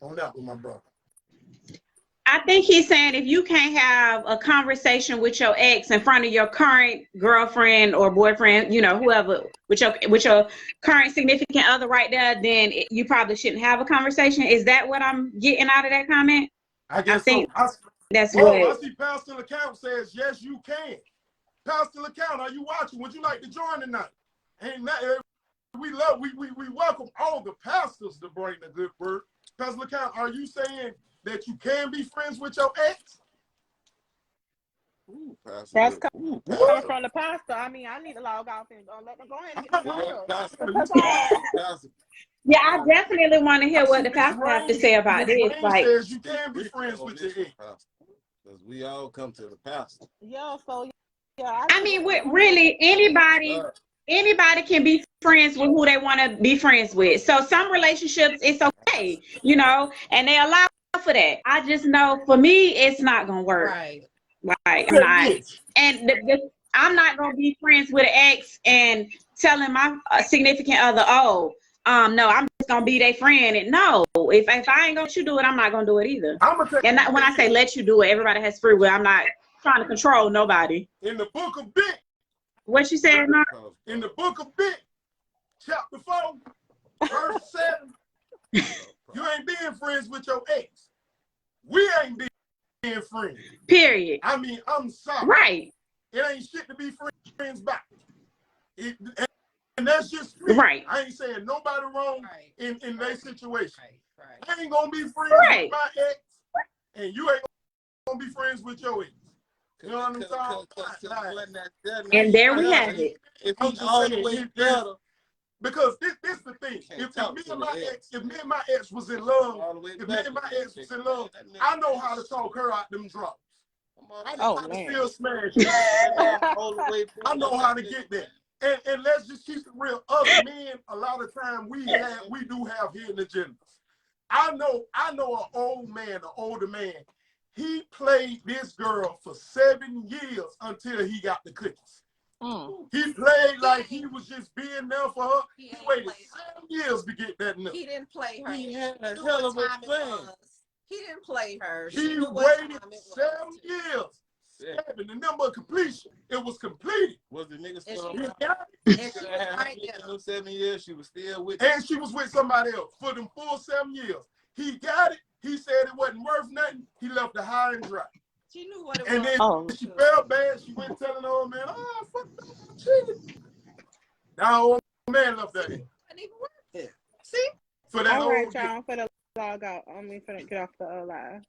on that with my brother. I think he's saying if you can't have a conversation with your ex in front of your current girlfriend or boyfriend, you know, whoever, with your current significant other right there, then you probably shouldn't have a conversation. Is that what I'm getting out of that comment? I guess think that's what. what. I see Pastor LeCount says, yes, you can. Pastor LeCount, are you watching? Would you like to join tonight? And we welcome all the pastors to bring the good word. Pastor LeCount, are you saying that you can be friends with your ex? Ooh, Pastor. That's coming from the pastor. I mean, I need to log off and let them go ahead and get me Yeah, I definitely want to hear what the pastor has to say about this. Like, says you can be friends with your ex. Because we all come to the pastor. Yeah, so yeah. I mean, really anybody can be friends with who they want to be friends with. So some relationships, it's okay, you know, and they allow for that. I just know for me, it's not gonna work. Right. Like I'm not, and I'm not gonna be friends with an ex and telling my significant other, oh, no, I'm just gonna be their friend. And no, if I ain't gonna let you do it, I'm not gonna do it either. And when I say let you do it, everybody has free will. I'm not trying to control nobody. In the book of Bit, what you said, Mark? In the book of Bit, chapter 4, verse 7, you ain't being friends with your ex. We ain't being friends. Period. I mean, I'm sorry. Right. It ain't shit to be friends back. And that's just me. Right. I ain't saying nobody wrong in their situation. Right. I ain't gonna be friends with my ex, and you ain't gonna be friends with your ex. You know what I'm saying? And there we have it. If he's all the way better. Because this the thing. If me and my ex was in love, I know how to talk her out them drops. I know how to still smash it. I know how to get there. And let's just keep it real. Us men, a lot of time we do have hidden agendas. I know an older man. He played this girl for 7 years until he got the cookies. He played like he was just being there for her. He waited 7 years to get that nut. He didn't play her. He had a knew hell what of a time it plan. was. He didn't play her. He knew what waited time it 7 was. years. Stabbing the number of completion. It was completed. Was the nigga And still she around? and she was right In there. those 7 years, she was still with And she was with somebody else for them full 7 years. He got it. He said it wasn't worth nothing. He left her high and dry. She knew what it And was. then she felt bad. She went telling the old man, "Oh, fuck, I cheated." Now old man left that in. Wasn't even worth it. See? For that All right, old y'all, for the log out. For the get off the live.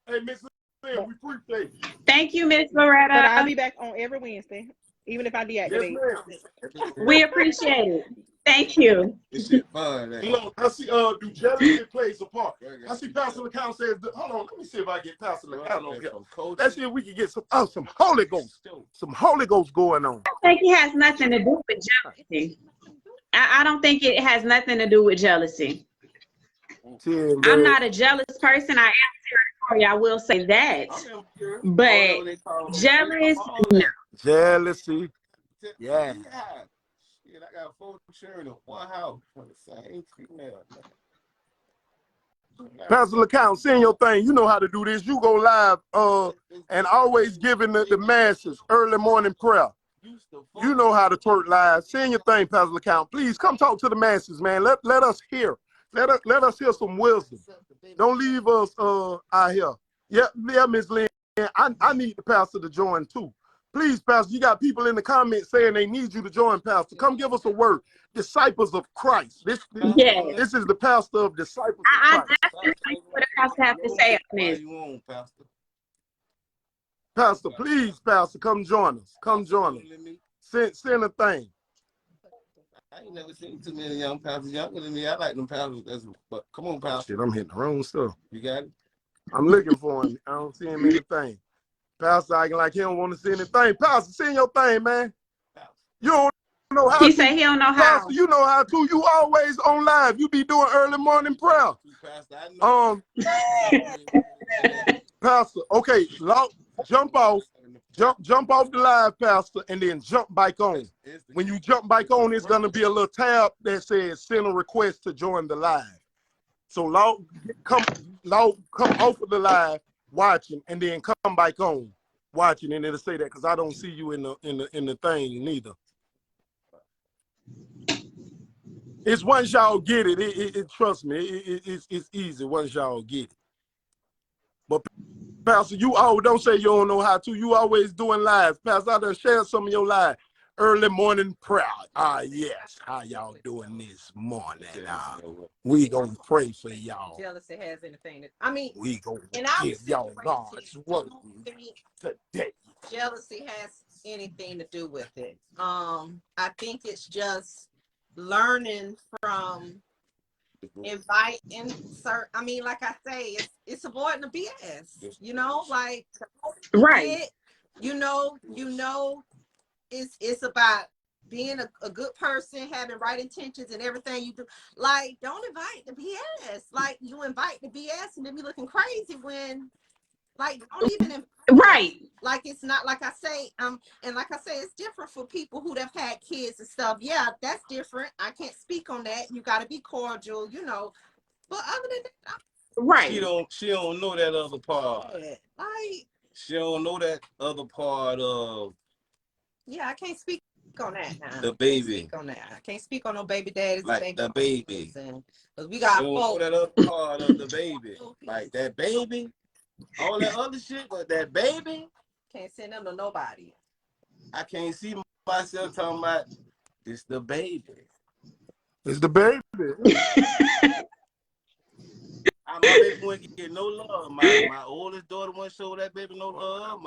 Hey, Miss Lynn, we appreciate you. Thank you, Miss But I'll Loretta. be back on every Wednesday, even if I Yes, deactivate. ma'am. We appreciate it. Thank you. This shit fun, man. Look, I see do jealousy plays a part. I see Pastor LeCount says, hold on, let me see if I get Pastor LeCount on here. Let's see if we can get some Holy Ghost. Some Holy Ghost going on. I think it has nothing to do with jealousy. I don't think it has nothing to do with jealousy. I'm not a jealous person. I am territorial. I will say that. But jealous, no. Jealousy. Yeah. Shit, I got 4 children in one house from the same female. Pastor LeCount, seeing your thing, you know how to do this. You go live and always giving the masses early morning prayer. You know how to twerk live. Seeing your thing, Pastor LeCount. Please come talk to the masses, man. Let us hear. Let us hear some wisdom. Don't leave us out here. Yeah, Miss Lynn. I need the pastor to join too. Please, Pastor, you got people in the comments saying they need you to join, Pastor. Come give us a word. Disciples of Christ. This is the pastor of disciples of Christ. Definitely like what the pastor have to say on this. You on, Pastor? Pastor, please, Pastor, come join us. Come join us. Send a thing. I ain't never seen too many young pastors younger than me. I like them pastors. But come on, Pastor. Shit, I'm hitting the wrong stuff. You got it? I'm looking for him. I don't see him anything. Pastor acting like he don't want to see anything. Pastor, send your thing, man. You don't know how He to. say he don't know how. Pastor, you know how to. You always on live. You be doing early morning prayer. Pastor, I know. Pastor, okay, jump off the live, Pastor, and then jump back on. When you jump back on, it's gonna be a little tab that says send a request to join the live. So come off of the live, watching, and then come back on, watching, and it'll say that because I don't see you in the thing neither. It's once y'all get it. It trust me, it's easy once y'all get it. But Pastor, you always don't say you don't know how to. You always doing live. Pastor, I done share some of your live. Early morning prayer. Yes. How y'all doing this morning? We gonna pray for y'all. Jealousy has anything to, I mean, We gonna and I give y'all God's word today. Jealousy has anything to do with it. I think it's just learning from I mean, like I say, it's avoiding the BS, you know, like Right. you know, it's about being a good person, having right intentions and everything you do. Like, don't invite the BS. Like, you invite the BS and then be looking crazy when, like, don't even right. Like, it's not like I say, and like I say, it's different for people who have had kids and stuff. Yeah, that's different. I can't speak on that. You got to be cordial, you know. But other than that, right. She don't know that other part. Like, she don't know that other part of. Yeah, I can't speak on that now. The baby. I can't speak on no baby daddies. Like the baby. Because we got folks. That other part of the baby. Like that baby. All that other shit, but that baby. Can't send them to nobody. I can't see myself talking about it's the baby. It's the baby. My baby wouldn't get no love. My oldest daughter wouldn't show that baby no love.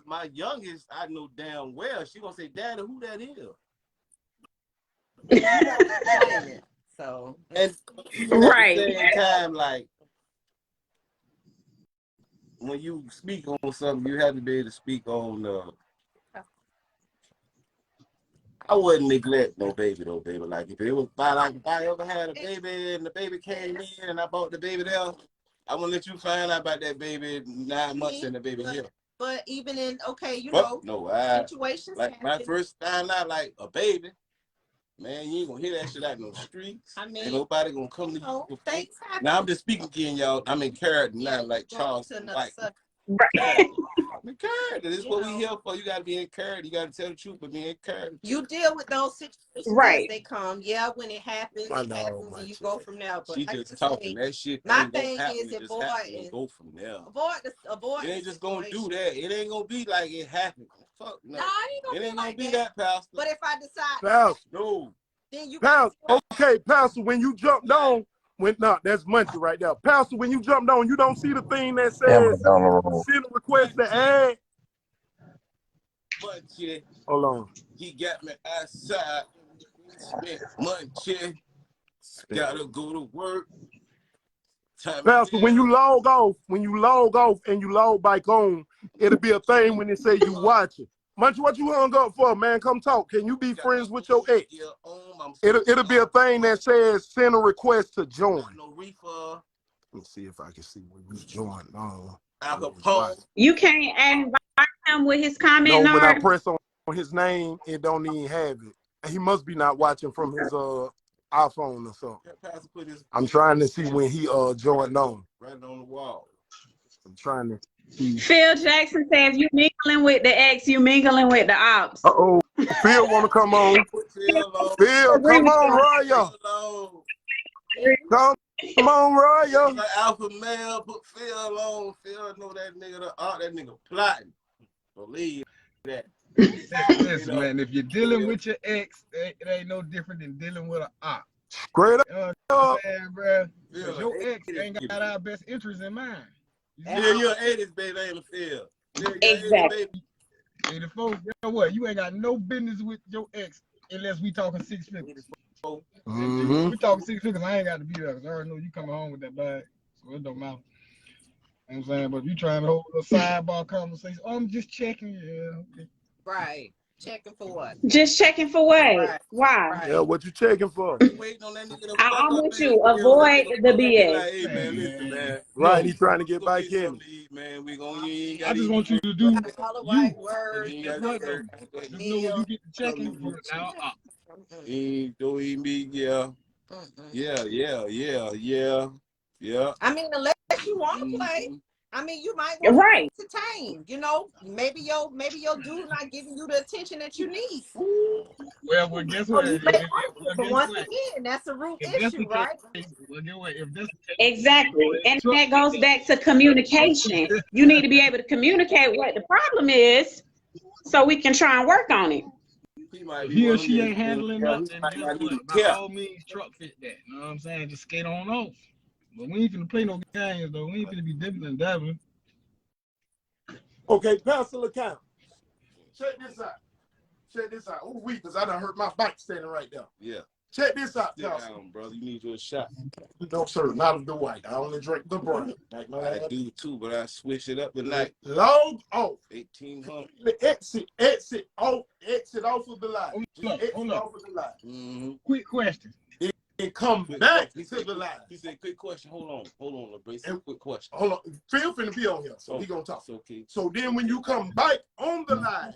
My youngest, I know damn well. She gonna say, "Daddy, who that is?" So and right. at the same time, like when you speak on something, you have to be able to speak on. I wouldn't neglect no baby though, baby. Like if it was if I ever had a baby and the baby came in and I bought the baby there, I want to let you find out about that baby 9 months and the baby here. But even in Fuck no, situations like when I happen. first found out like a baby, man, you ain't gonna hear that shit out in no streets. I mean, ain't nobody gonna come to you. Things happen. Now I'm just speaking again, y'all. I'm in character now, like Charles White. Right. I'm in character. This is what we here for. You gotta be in character. You gotta tell the truth, but be in character. You deal with those situations Right. as they come. Yeah, when it happens, I it know, happens, and you go from there. But She like just I talking say, that shit. my Ain't gonna thing happen. is It just happen. We'll go from there. avoid. It ain't just gonna do that. It ain't gonna be like it happened. Fuck no. No, it ain't gonna be be that, Pastor. But if I decide, Pastor. No. then you Pastor, okay, Pastor, when you jumped on, that's Munchie right there. Pastor, when you jumped on, you don't see the thing that says send a request to add? Munchie. Hold on. He got me outside. Munchie. Gotta go to work. Pastor, when you log off and you log back on, it'll be a thing when it say you watching. Munchie, what you hung up for, man? Come talk. Can you be friends with your ex? It'll be a thing that says send a request to join. Let me see if I can see where you joined. You can't invite him with his comment. No, when I press on his name, it don't even have it. He must be not watching from his iPhone or something. I'm trying to see when he joined on. Right on the wall. I'm trying to. Phil Jackson says you mingling with the ex, you mingling with the ops. Uh-oh. Phil want to come on. Phil, come on, Raya. Come on, Raya. Like alpha male, put Phil on. Phil know that nigga, that nigga plotting. Believe that. Listen, man, if you're dealing with your ex, it ain't no different than dealing with an op. Straight up. You know what I'm saying, bro? Because your ex ain't got our best interests in mind. Phil, you're an 80s baby, ain't a Phil. Exactly. 84, you know what? You ain't got no business with your ex unless we talking 6 figures. Mm-hmm. We talking 6 figures, I ain't got to be there because I already know you coming home with that bag. So it don't matter. You know what I'm saying? But if you trying to hold a sidebar conversation, I'm just checking. Yeah. Okay. Right. Checking for what? Just checking for what? Right. Why? Right. Yeah, what you checking for? Waiting on that nigga to I'm with you. Avoid the BS. Like, hey, man, listen, man. Right, he trying to get back in. Man, we gonna, you ain't I just want you to do All the right words. Just know when you get the checking for it now. Don't even be, yeah. I mean, unless you want to play, I mean, you might want Right. to entertain. You know, maybe your dude not giving you the attention that you need. Well, guess what? But once again, that's a root issue, right? Well, guess what? If that's Exactly. And that goes back to communication. You need to be able to communicate what the problem is so we can try and work on it. he or she ain't handling up, then guess what? By all means, truck fit that. You know what I'm saying? Just skate on off. But we ain't finna play no games, though. We ain't finna be dibbling and dabbling. Okay, Pastor account. Check this out. Oh, because I done hurt my bike standing right there. Yeah. Check this out, Sit Pastor. down, brother. You need your shot. No, sir, not of the white. I only drink the brown. Like I do too, but I switch it up tonight. Log off. 1800. Exit off of the line. Hold up. Off of the line. Mm-hmm. Quick question. And come back to the line. He said, quick question. Hold on, LeBrace. Quick question. Hold on. Phil finna be on here, so he gonna talk. Okay. So then when you come back on the line,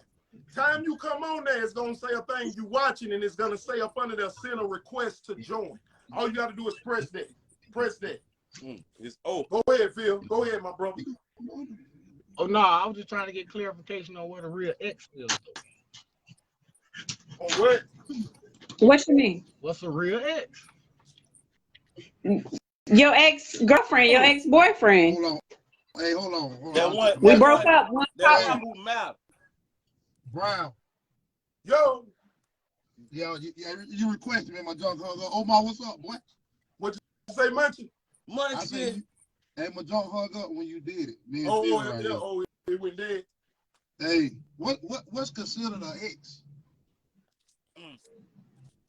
time you come on there, it's gonna say a thing you watching, and it's gonna say up under there, send a request to join. All you gotta do is press that. It's over. Go ahead, Phil. Go ahead, my brother. Oh no, I was just trying to get clarification on what a real ex is. On what? What you mean? What's a real ex? Your ex-girlfriend, your ex-boyfriend. Hold on. Hey, hold on. That one. We broke up. That one who matters. Brown. Yo. Yeah, you requested me, my junk hugger. Omar, what's up, boy? What you say, Munchie? Munchie. Hey, my junk hug up when you did it. It went dead. Hey, what's considered an ex?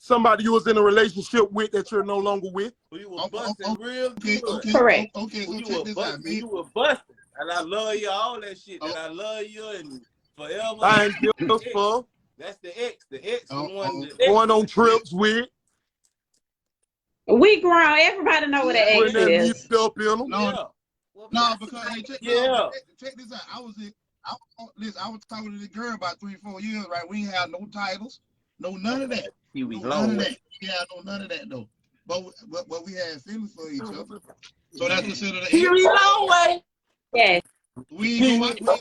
Somebody you was in a relationship with that you're no longer with. You were busting real good. Correct. Okay, so you check this out, man. You were busting. And I love you, all that shit. And I love you and forever. Thank you for. That's the ex. The ex one. Going on trips with. We grown. Everybody know what an ex is. Up in them. No, because hey, check this out. I was in I was talking to the girl about 3-4 years, right? We ain't have no titles, no none of that. We None of that. We had none of that though. But we had feelings for each other. So that's considered an Huey long way. Yes. We ain't going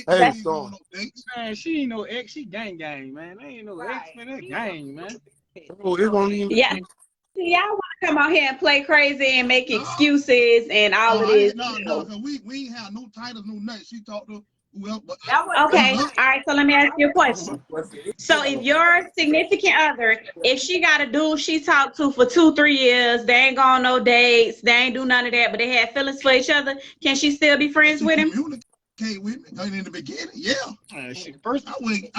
no dates. Man, she ain't no ex. She gang, man. They ain't no ex, man. That gang, man. Oh, it won't even. Yeah. See, y'all want to come out here and play crazy and make excuses and all of this. No, because we ain't have no titles, no nothing. She talked to whoever. Okay, all right, so let me ask you a question. So if your significant other, if she got a dude she talked to for 2-3 years, they ain't gone no dates, they ain't do none of that, but they had feelings for each other, can she still be friends with him? Communicate with me in the beginning, yeah. First, I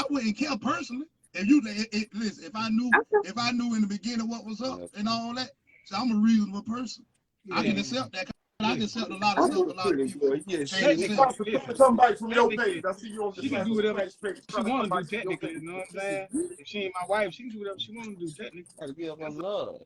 wouldn't care personally. Listen, if I knew in the beginning what was up and all that, so I'm a reasonable person. I can accept that. I can accept a lot of stuff. A lot of people. Come back from your page. I see you on the She can do whatever she want to do technically, you know what I'm saying? If she ain't my wife, she can do whatever she want to do technically. Gotta give her love.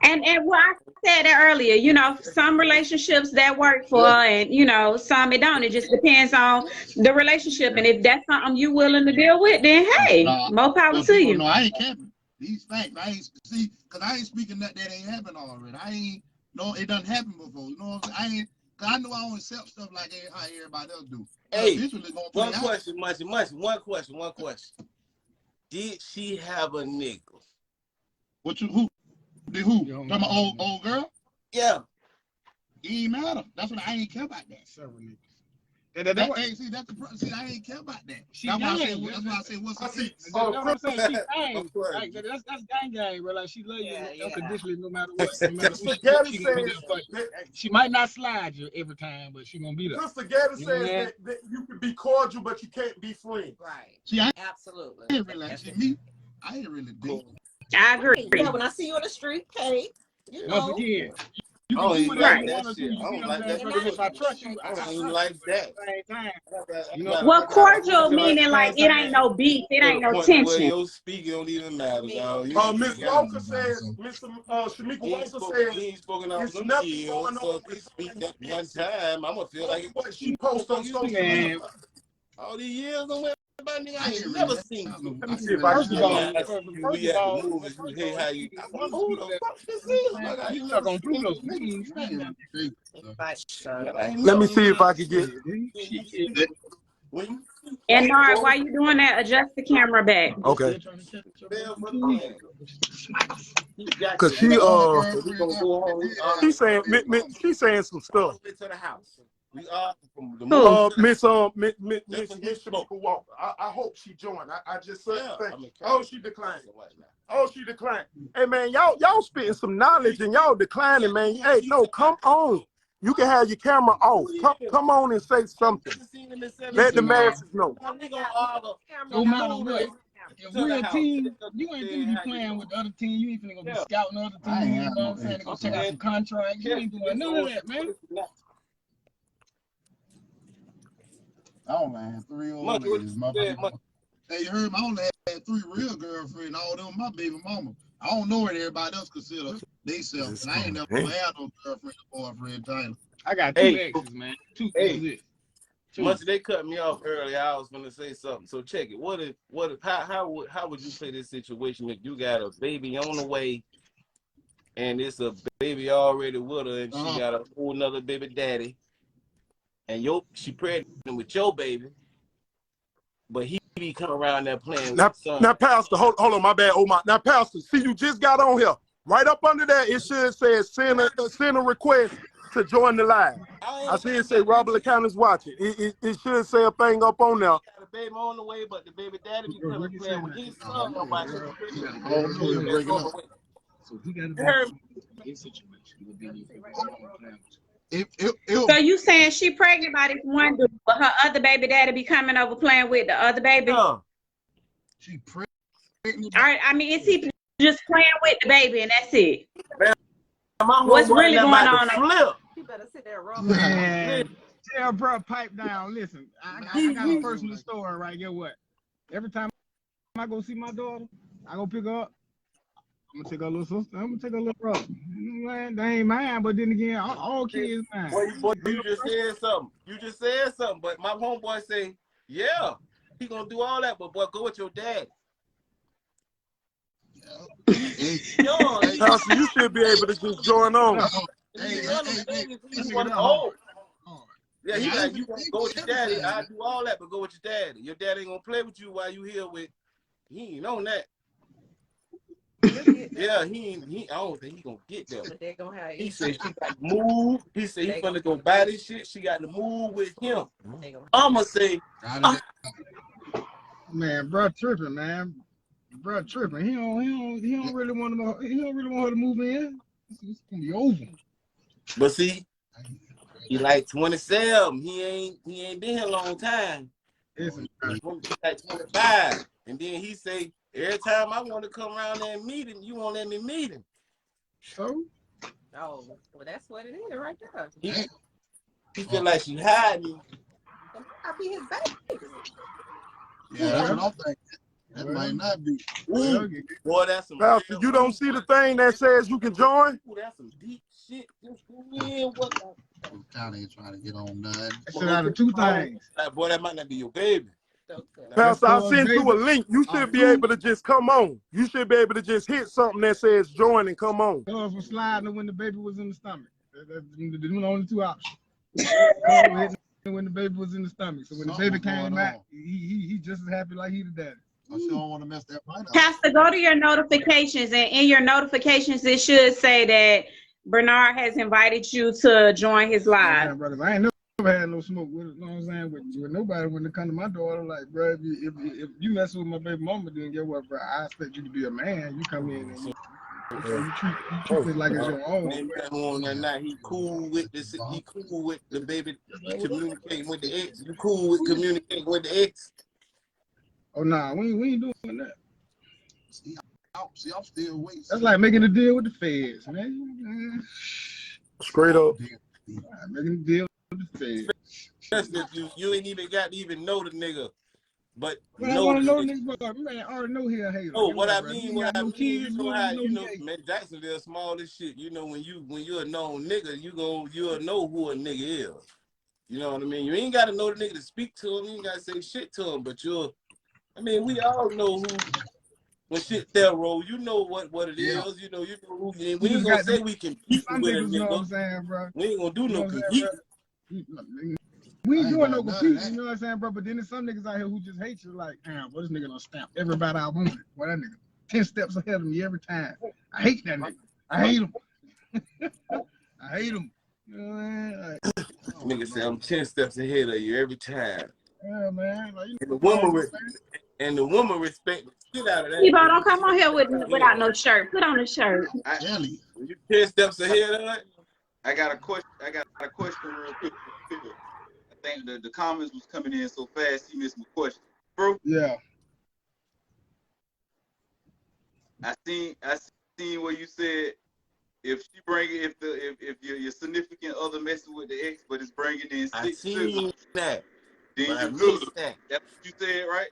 And what I said that earlier, you know, some relationships that work for her and, you know, some it don't. It just depends on the relationship. And if that's something you willing to deal with, then hey, more power to you. No, I ain't capping. These facts, I ain't see, because I ain't speaking that ain't happened already. I ain't, no, it doesn't happen before. You know what I'm saying? I ain't, because I know I don't accept stuff like how everybody else do. Hey, one question, Munchie. One question. Did she have a nigga? Who? Talking about old girl? Yeah. It ain't matter. That's what I ain't care about that. Several niggas. I ain't care about that. That's why I say what's that's what I'm saying. She gang. Like, that's gang, bro. Like she love you unconditionally, no matter what. No matter who she might not slide you every time, but she gonna be there. Sister Gator says that you can be cordial, but you can't be friends. Right. See, Absolutely. I ain't really I ain't really deep. I agree. Yeah, when I see you on the street, hey, you know. Once again, you can do whatever you want to do. I don't like that. If I trust you, I don't like that. You know, well, cordial meaning like it ain't no beef, it ain't no tension. Your speaking don't even matter, dog. Miss Walker says, Mr. Shamika Walker says, he ain't spoken out it's no nothing years, going so on. if he speak that one time, I'm gonna feel like what she posts on social media. All these years on I ain't never seen you. Let me see if I can get we at the movies. Hey, how you? Who the fuck this is? Like, I ain't never seen you. Let me see if I can get. And Nard, while you doing that, adjust the camera back. Okay. Cause she's saying some stuff. To the house. We are from the Miss Shamika Walker. I hope she joined. I just said she declined. She declined. Hey man, y'all spitting some knowledge and y'all declining, man. Hey, no, come on. You can have your camera off. Come on and say something. Let the masses know. No matter what. If we're a team, you ain't gonna be playing with the other team. You ain't gonna be scouting the other team. You know what I'm saying? They gonna check out some contracts. You ain't doing none of that, man. Oh man, 3 old ladies, motherfucker. Hey, you heard me? I only had 3 real girlfriends. All them my baby mama. I don't know what everybody else consider themselves. I ain't never had no girlfriend or boyfriend, Tyler. I got 2 exes, man. 2 exes. Once they cut me off early, I was gonna say something. So check it. How would you say this situation if you got a baby on the way and it's a baby already with her and she got a whole nother baby daddy and she pregnant with your baby, but he be coming around there playing with son. Now, Pastor, hold on, my bad. Now, Pastor, see, you just got on here. Right up under that, it should say send a request to join the live. I see it say Robert LeCount is watching. It should say a thing up on there. Got a baby on the way, but the baby daddy be coming playing with his son. So he got to be in situation. So you saying she pregnant by this one dude, but her other baby daddy be coming over playing with the other baby? She pregnant. All right, I mean, is he just playing with the baby and that's it? What's really going on? You better sit there, man. Tell bro, pipe down. Listen, I got a personal story, right? Get what? Every time I go see my daughter, I go pick her up. I'm gonna take a little sister. I'm gonna take a little brother. You know, man, they ain't mine, but then again, all kids mine. Boy, you just said something. You just said something. But my homeboy say, yeah, he gonna do all that, but boy, go with your dad. Pastor, you should be able to just join on. Yeah, he like, you gonna go with your daddy. I do all that, but go with your daddy. Your daddy ain't gonna play with you while you here with. He ain't on that. Yeah, I don't think he gonna get there. He said she got to move. He said he finna go buy this shit. She got to move with him. I'ma say, man, bro, tripping, man. Bro, tripping. He don't really want her to move in. It's gonna be over. but see, he like 27. He ain't been here a long time. He's like 25, and then he say, every time I want to come around there and meet him, you won't let me meet him. So? Oh, well, that's what it is right there. He feel like she hiding. I'll be his baby. Yeah, that's what I'm thinking. That might not be. Ooh, boy, that's some. Pastor, you don't see the thing that says you can join? Ooh, that's some deep shit. What? Kind of trying to get on none. So out of two things. Boy, that might not be your baby. Pastor, I sent you a link. You should be able to just come on. You should be able to just hit something that says join and come on. Cuz was sliding when the baby was in the stomach. That's the only two options. When the baby was in the stomach. So when the baby came out, he just as happy like he the daddy. I sure don't want to mess that right up. Pastor, go to your notifications, and in your notifications, it should say that Bernard has invited you to join his live. Yeah, brothers, I ain't never had no smoke with, you know what I'm saying, with nobody when they come to my daughter. Like, bro, if you mess with my baby mama, then get what, bro? I expect you to be a man. You come in and you treat it like it's your own. He cool with this. He cool with the baby. He communicating with the ex. You cool with communicating with the ex? Oh nah, we ain't doing that. See, I'm still waiting. That's like making a deal with the feds, man. Straight up. Making a deal with the feds. That's if you ain't even got to even know the nigga. But I want to know nigga, man, I already know he a hater. Oh, what I mean, you know how, man, Jacksonville small as shit. You know, when you're a known nigga, you'll know who a nigga is. You know what I mean? You ain't got to know the nigga to speak to him. You ain't got to say shit to him, but we all know who. When shit there roll, you know what it is. You know who. We ain't gonna say we compete with a nigga. You know what I'm saying, bro? We ain't gonna do no compete. We ain't doing no compete, you know what I'm saying, bro? But then there's some niggas out here who just hate you, like, damn, what this nigga done stamp everybody I wanted. Well, that nigga 10 steps ahead of me every time. I hate that nigga. I hate him. I hate him. You know what I mean? Like, nigga say I'm 10 steps ahead of you every time. Yeah, man. Like, and the woman respect the shit out of that. People don't come on here without no shirt. Put on a shirt. You 10 steps ahead of it. I got a question. Real quick. I think the comments was coming in so fast, he missed my question, bro. Yeah. I seen where you said if your significant other messing with the ex, but it's bringing in 6 siblings, that. Then you good. That's what you said, right?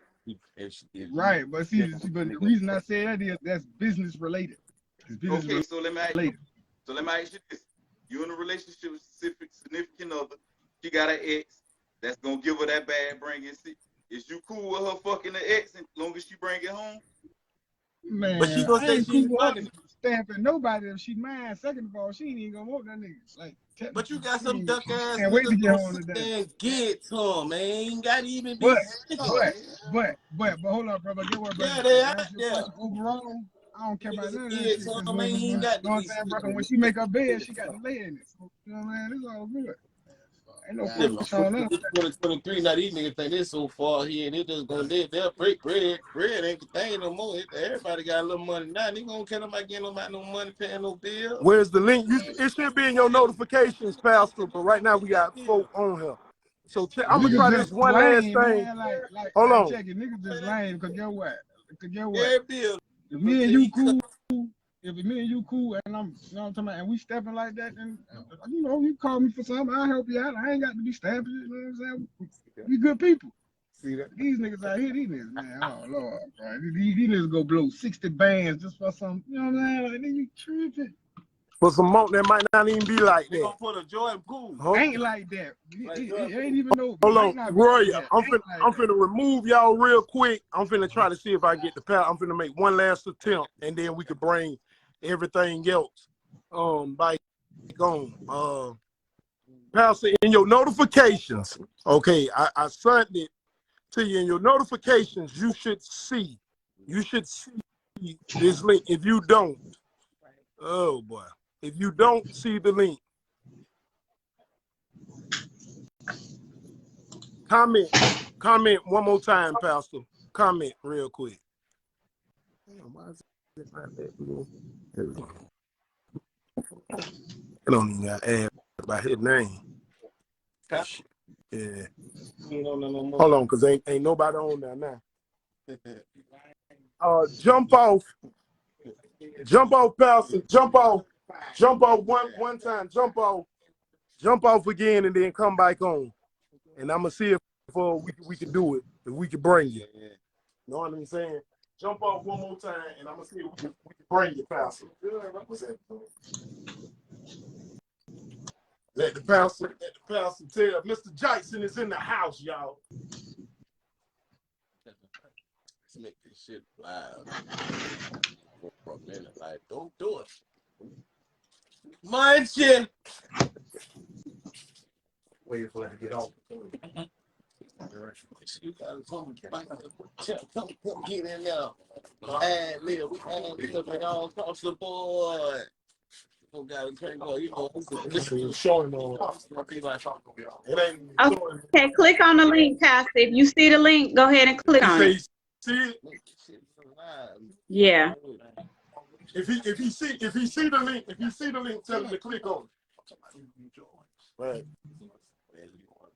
Right, but the reason I say that is that's business related. Okay, so let me ask you this: you in a relationship with a significant other, she got an ex that's gonna give her that bad bringing. Is you cool with her fucking the ex as long as she bring it home? Man, but she gonna say she's fucking stamping nobody if she mine. Second of all, she ain't even gonna want that nigga. Like, but you got some duck ass niggas wait to get home today. Get to him, man. Ain't gotta even be. But hold up, brother. Get what, brother? Yeah, they out there. Overall, I don't care about none of that shit. You know what I'm saying, brother? When she make her bed, she got to lay in it. So, you know what I mean? It's all good. Ain't no push on that. 2023, now these niggas think this so far here, and they just gonna they'll break bread. Bread ain't the thing no more. Everybody got a little money now. They gonna care about getting nobody no money, paying no bills. Where's the link? It should be in your notifications, Pastor, but right now we got folk on here. So I'm gonna try this one last thing. Man, hold on. Check it. Niggas just lame, because get what? Bill. If me and you cool, and I'm, you know what I'm talking about, and we stepping like that, then, you call me for something, I'll help you out. I ain't got to be stamping, you know what I'm saying? We good people. See that? These niggas out here, these niggas, man, oh Lord, bro. These niggas go blow 60 bands just for some, you know what I'm saying? Like, then you tripping. For some monk that might not even be like that. They gonna put a Jordan pool. Huh? Ain't like that. It ain't even no. Hold on, Roy. Like I'm finna remove y'all real quick. I'm finna try to see if I get the power. I'm finna make one last attempt, and then we can bring everything else back on. Pastor, in your notifications, okay, I sent it to you. In your notifications, you should see this link. If you don't, oh boy, if you don't see the link, comment one more time, Pastor. Comment real quick. Damn, why is it not that blue? There we go. I don't even got to add by his name. Yeah. Hold on, cause ain't nobody on there now. Jump off, Pastor. Jump off one time. Jump off again, and then come back on. And I'm gonna see if we can do it. If we can bring you. Know what I'm saying? Jump off one more time, and I'm gonna see if we can bring you, Pastor. Let the pastor tell. Mr. Jackson is in the house, y'all. Let's make this shit loud for a minute. Like, don't do it. Munching. Wait for it to get off. You gotta come get in there. Ad lib, we ad lib all across the board. You know, This is showing on. It ain't showing. Okay, click on the link, Pastor. If you see the link, go ahead and click on it. See it? Yeah. If he see the link, tell him to click on it. Right.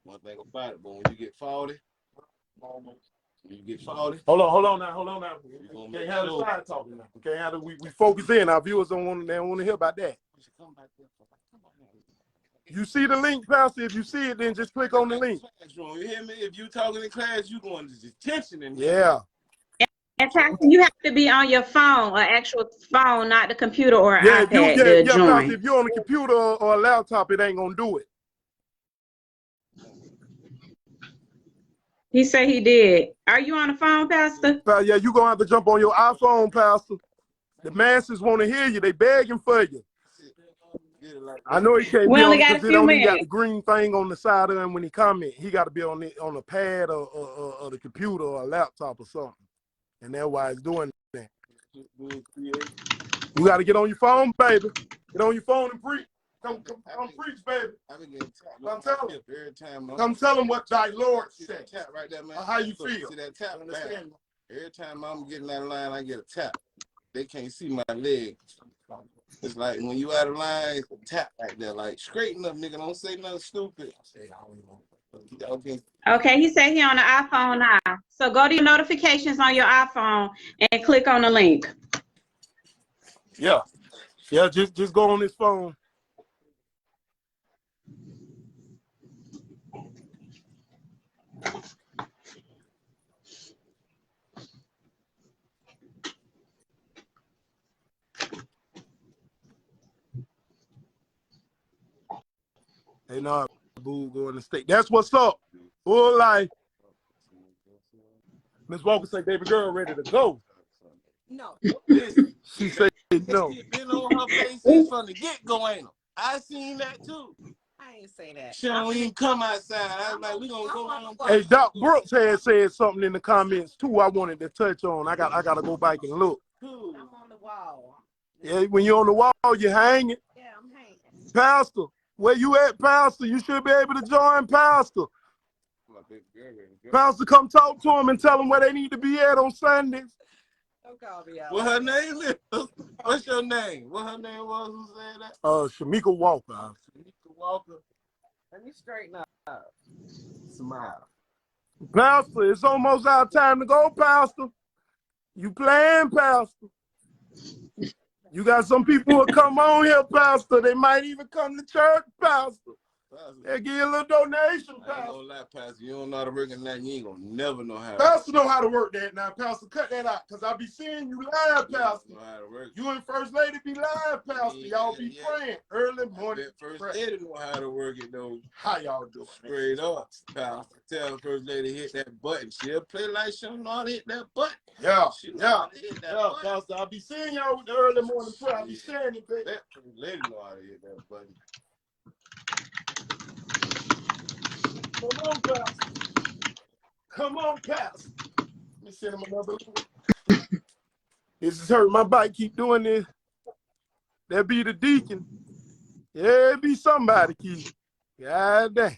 One thing about it, but when you get 40, Hold on now. We can't have the side talking now. We can't have we focus in. Our viewers don't want to hear about that. You see the link, Pastor? If you see it, then just click on the link. You hear me? If you talking in class, you going to detention in Yeah. And Pastor, you have to be on your phone, an actual phone, not the computer or iPad to join. Pastor, if you're on a computer or a laptop, it ain't gonna do it. He said he did. Are you on the phone, Pastor? Yeah, you're gonna have to jump on your iPhone, Pastor. The masses want to hear you. They begging for you. I know he can't We be on only it got a because few he got the minutes. green thing on the side of him when he comment. He got to be on the pad or the computer or a laptop or something. And that's why he's doing that. You got to get on your phone, baby. Get on your phone and preach. Come preach, baby. Come tell him. every time. Come tell him what thy Lord said. Tap right there, man. How you feel? See that tap? Every time I'm getting out of line, I get a tap. They can't see my leg. It's like when you out of line, tap right there. Like, straighten up, nigga. Don't say nothing stupid. Okay, he said he on the iPhone now. So go to your notifications on your iPhone and click on the link. Yeah. Yeah, just go on his phone. Hey, nah, boo, going to state. That's what's up. Full life. Miss Walker say, baby girl ready to go. No. She said no. She been on her face since from the get-go, ain't it? I seen that too. I ain't say that. She don't even come outside. I was like, we gonna go on. Hey, Doc Brooks had said something in the comments too. I wanted to touch on. I gotta go back and look. I'm on the wall. Yeah, when you're on the wall, you're hanging. Yeah, I'm hanging. Pastor, where you at, Pastor? You should be able to join Pastor. Pastor, come talk to him and tell them where they need to be at on Sundays. Don't call me out. What her name is? What's your name? What her name was? Who said that? Shamika Walker. Shamika Walker. Let me straighten up. Smile. Pastor, it's almost our time to go, Pastor. You playing, Pastor? You got some people who come on here, Pastor. They might even come to church, Pastor. They'll give you a little donation, I ain't Pastor. gonna lie, Pastor. You don't know how to work in that. You ain't gonna never know how. Pastor know how to work that now, Pastor. Cut that out, cause I be seeing you live, Pastor. Know how to work. You and First Lady be live, Pastor. Y'all be praying early morning. First Lady know how to work it though. How y'all do? Straight up, Pastor. Tell First Lady to hit that button. She'll play like she don't know how to hit that button. Yeah, yeah, Pastor. I be seeing y'all with the early morning prayer. I be saying it, baby. That First Lady know how to hit that button. Come on, Pastor. Come on, Pastor. Let me send him another one. This is hurt. My bike keep doing this. That be the deacon. Yeah, it be somebody, Keith. God damn.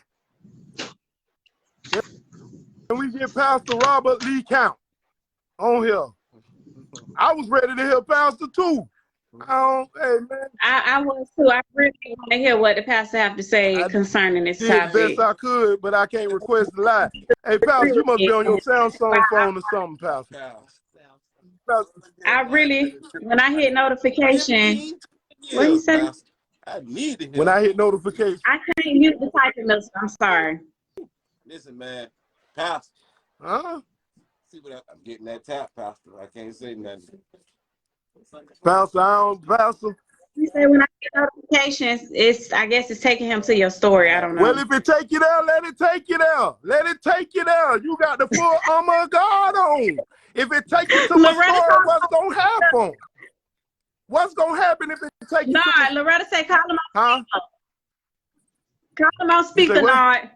Can we get Pastor Robert Lee Count on here? I was ready to hear Pastor too. Hey, man. I was too. I really want to hear what the pastor have to say concerning this topic. Did the best I could, but I can't request the lie. Hey, Pastor, you must be on your Samsung phone or something, Pastor. I really, when I hit notification, what you say? I need it. When I hit notification, I can't mute the typing notes. I'm sorry. Listen, man, Pastor. Huh? See what I'm getting that tap, Pastor. I can't say nothing. Pastor. You say when I get notifications, I guess it's taking him to your story. I don't know. Well, if it take you there, let it take you there. Let it take you there. You got the full armor of God on. If it take you to my story, what's gonna happen? What's gonna happen if it take you to my... Loretta say call him on speaker. Call him on speaker, Nard.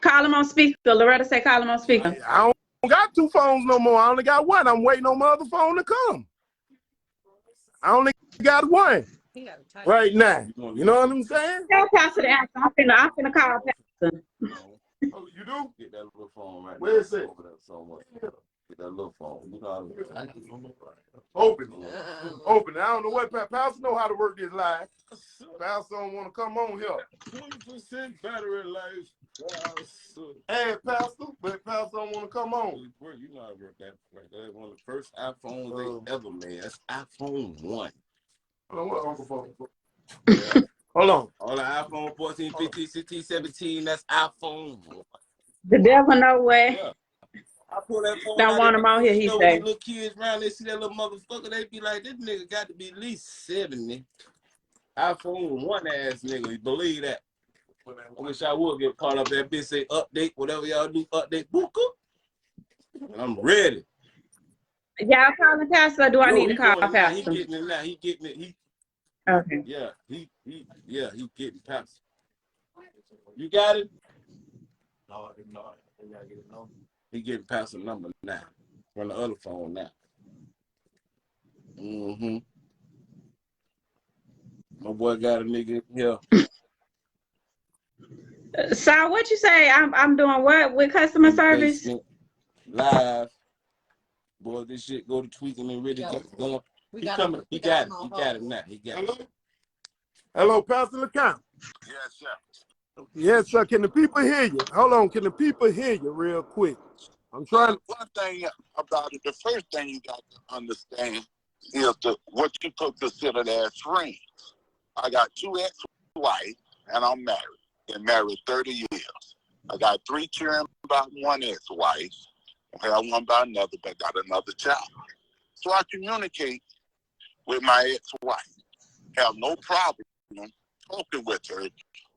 Call him on speaker. Loretta say call him on speaker. I don't got two phones no more. I only got one. I'm waiting on my other phone to come. I only got one right now. You know what I'm saying? Tell Pastor to answer. I'm finna call Pastor. Oh, you do? Get that little phone right Where is it? Get that little phone. You know how to Open it. Open it. I don't know what Pastor know how to work this live. Pastor don't want to come on here. 20% battery life. Hey, Pastor, but Pastor don't want to come on. You know how to work that. That's one of the first iPhones they ever made. That's iPhone 1. Hold on, what Uncle Phone? Yeah. Hold on. All the iPhone 14, 15, 16, 17, that's iPhone 1. The devil know what. Yeah. I pull that phone Don't out want him out here, he say. Little kids around, they see that little motherfucker, they be like, this nigga got to be at least 70. iPhone 1 ass nigga, you believe that? I wish I would get caught up that bitch, say update, whatever y'all do, update, booka. And I'm ready. Y'all calling Pastor or do I need to call Pastor? He getting it now. He getting it. Okay. Yeah, he getting Pastor. You got it? No, I gotta get it now. He getting Pastor number now. From the other phone now. Mm-hmm. My boy got a nigga here. So what you say? I'm doing what with customer service? Live. Boy, this shit go to tweaking and really going. He coming. He got it. He got it now. He got it. Hello, Pastor LeCount. Yes, sir. Yes, sir. Can the people hear you? Hold on. Can the people hear you real quick? I'm trying. One thing about it, the first thing you got to understand is what you could consider as friends. I got 2 ex-wives, and I'm married. Been married 30 years. I got 3 children by 1 ex-wife. I have one by another, but got another child. So I communicate with my ex-wife. Have no problem talking with her.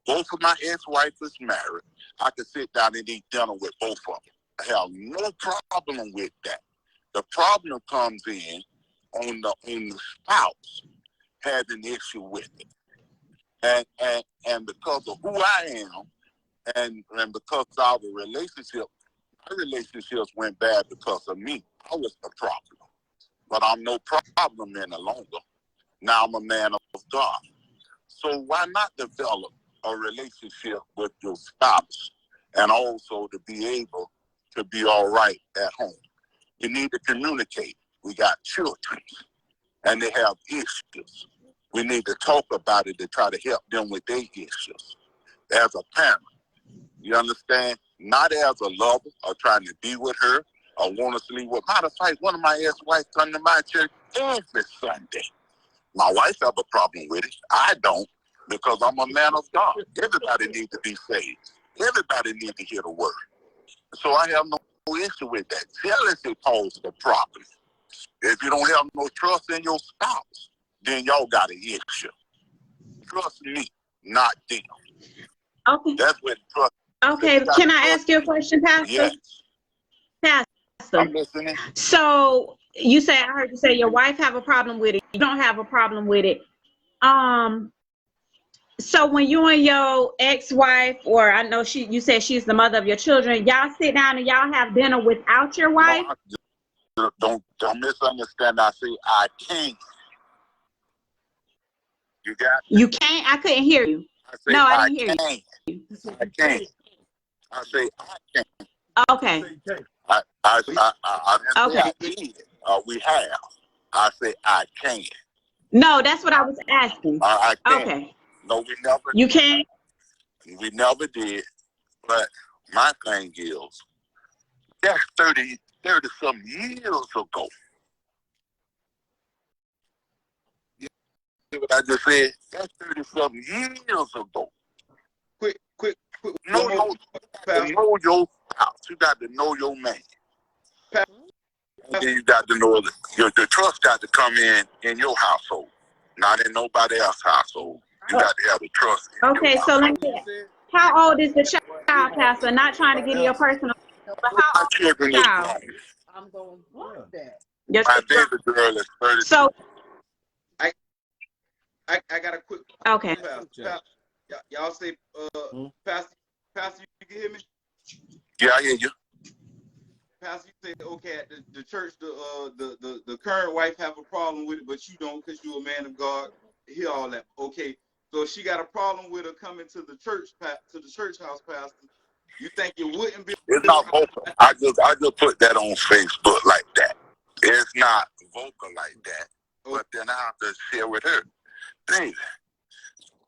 Both of my ex-wives is married. I can sit down and eat dinner with both of them. I have no problem with that. The problem comes in on the spouse has an issue with it. And because of who I am and because of our relationship, my relationships went bad because of me. I was the problem. But I'm no problem any longer. Now I'm a man of God. So why not develop a relationship with your spouse and also to be able to be all right at home? You need to communicate. We got children and they have issues. We need to talk about it to try to help them with their issues. As a parent, you understand? Not as a lover or trying to be with her or want to sleep with. Matter of fact, one of my ex-wives come to my church every Sunday. My wife have a problem with it. I don't. because I'm a man of God. Everybody needs to be saved. Everybody needs to hear the word. So I have no issue with that. Jealousy causes the problem. If you don't have no trust in your spouse, then y'all got an issue. Trust me, not them. Okay. That's what trust. Okay, can I ask you a question, Pastor? Yes. Pastor. I'm listening. So you say, I heard you say your wife have a problem with it. You don't have a problem with it. So when you and your ex-wife, or I know you said she's the mother of your children, y'all sit down and y'all have dinner without your wife? No, don't misunderstand. I say I can't. You got me? You can't? I couldn't hear you. No, I didn't hear you. I can't. I say I can't. Okay. I didn't say Okay. I did. We have. I say I can. No, that's what I was asking. I can't. Okay. No, we never. You can't? We never did. But my thing is, that's 30 some years ago. You see what I just said? That's 30 some years ago. Quick. Know your spouse. You got to know your man. And then you got to know the trust got to come in your household, not in nobody else's household. You got to have the trust. Okay, so let me. How old is the child, Pastor? Not trying to get in your personal, but how old is the child? I'm going with that. My baby girl is 30. So I got a quick. okay. Y'all say, Pastor, you can hear me? Yeah, I hear you. Pastor, you say, okay, at the church, the current wife have a problem with it, but you don't because you're a man of God. Hear all that. Okay, so if she got a problem with her coming to the church house, Pastor, you think it wouldn't be? It's not vocal. I just put that on Facebook like that. It's not vocal like that. But then I have to share with her, baby,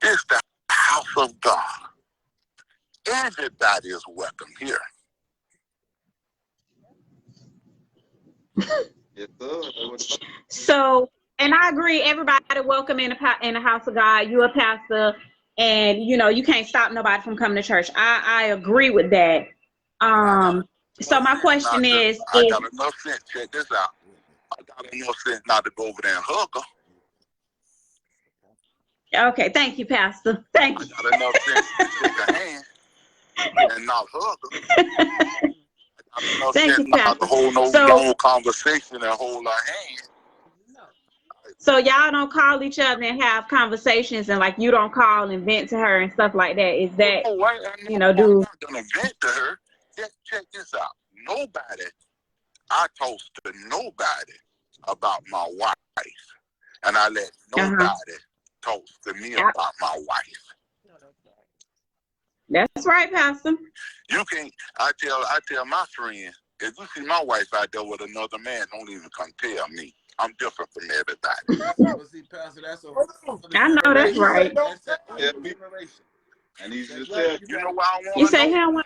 it's the house of God. Everybody is welcome here. So, and I agree, everybody welcome in the house of God. You're a pastor, and you can't stop nobody from coming to church. I agree with that. So my question is, I got enough sense. Check this out. I got enough sense not to go over there and hug her. Okay, thank you, Pastor. Thank you. I got enough sense to shake her hand and not hug her. I got enough Thank sense you, not Pastor. to hold no long conversation and hold her hand. So y'all don't call each other and have conversations, and like you don't call and vent to her and stuff like that. Is that I'm do? not gonna vent to her. Just check this out. I talk to nobody about my wife, and I let nobody talk to me about my wife. That's right, Pastor. You can't. I tell my friends, if you see my wife out there with another man, don't even come tell me. I'm different from everybody. See, Pastor, that's I know that's right. I need you to tell you know why I want to You say know? him?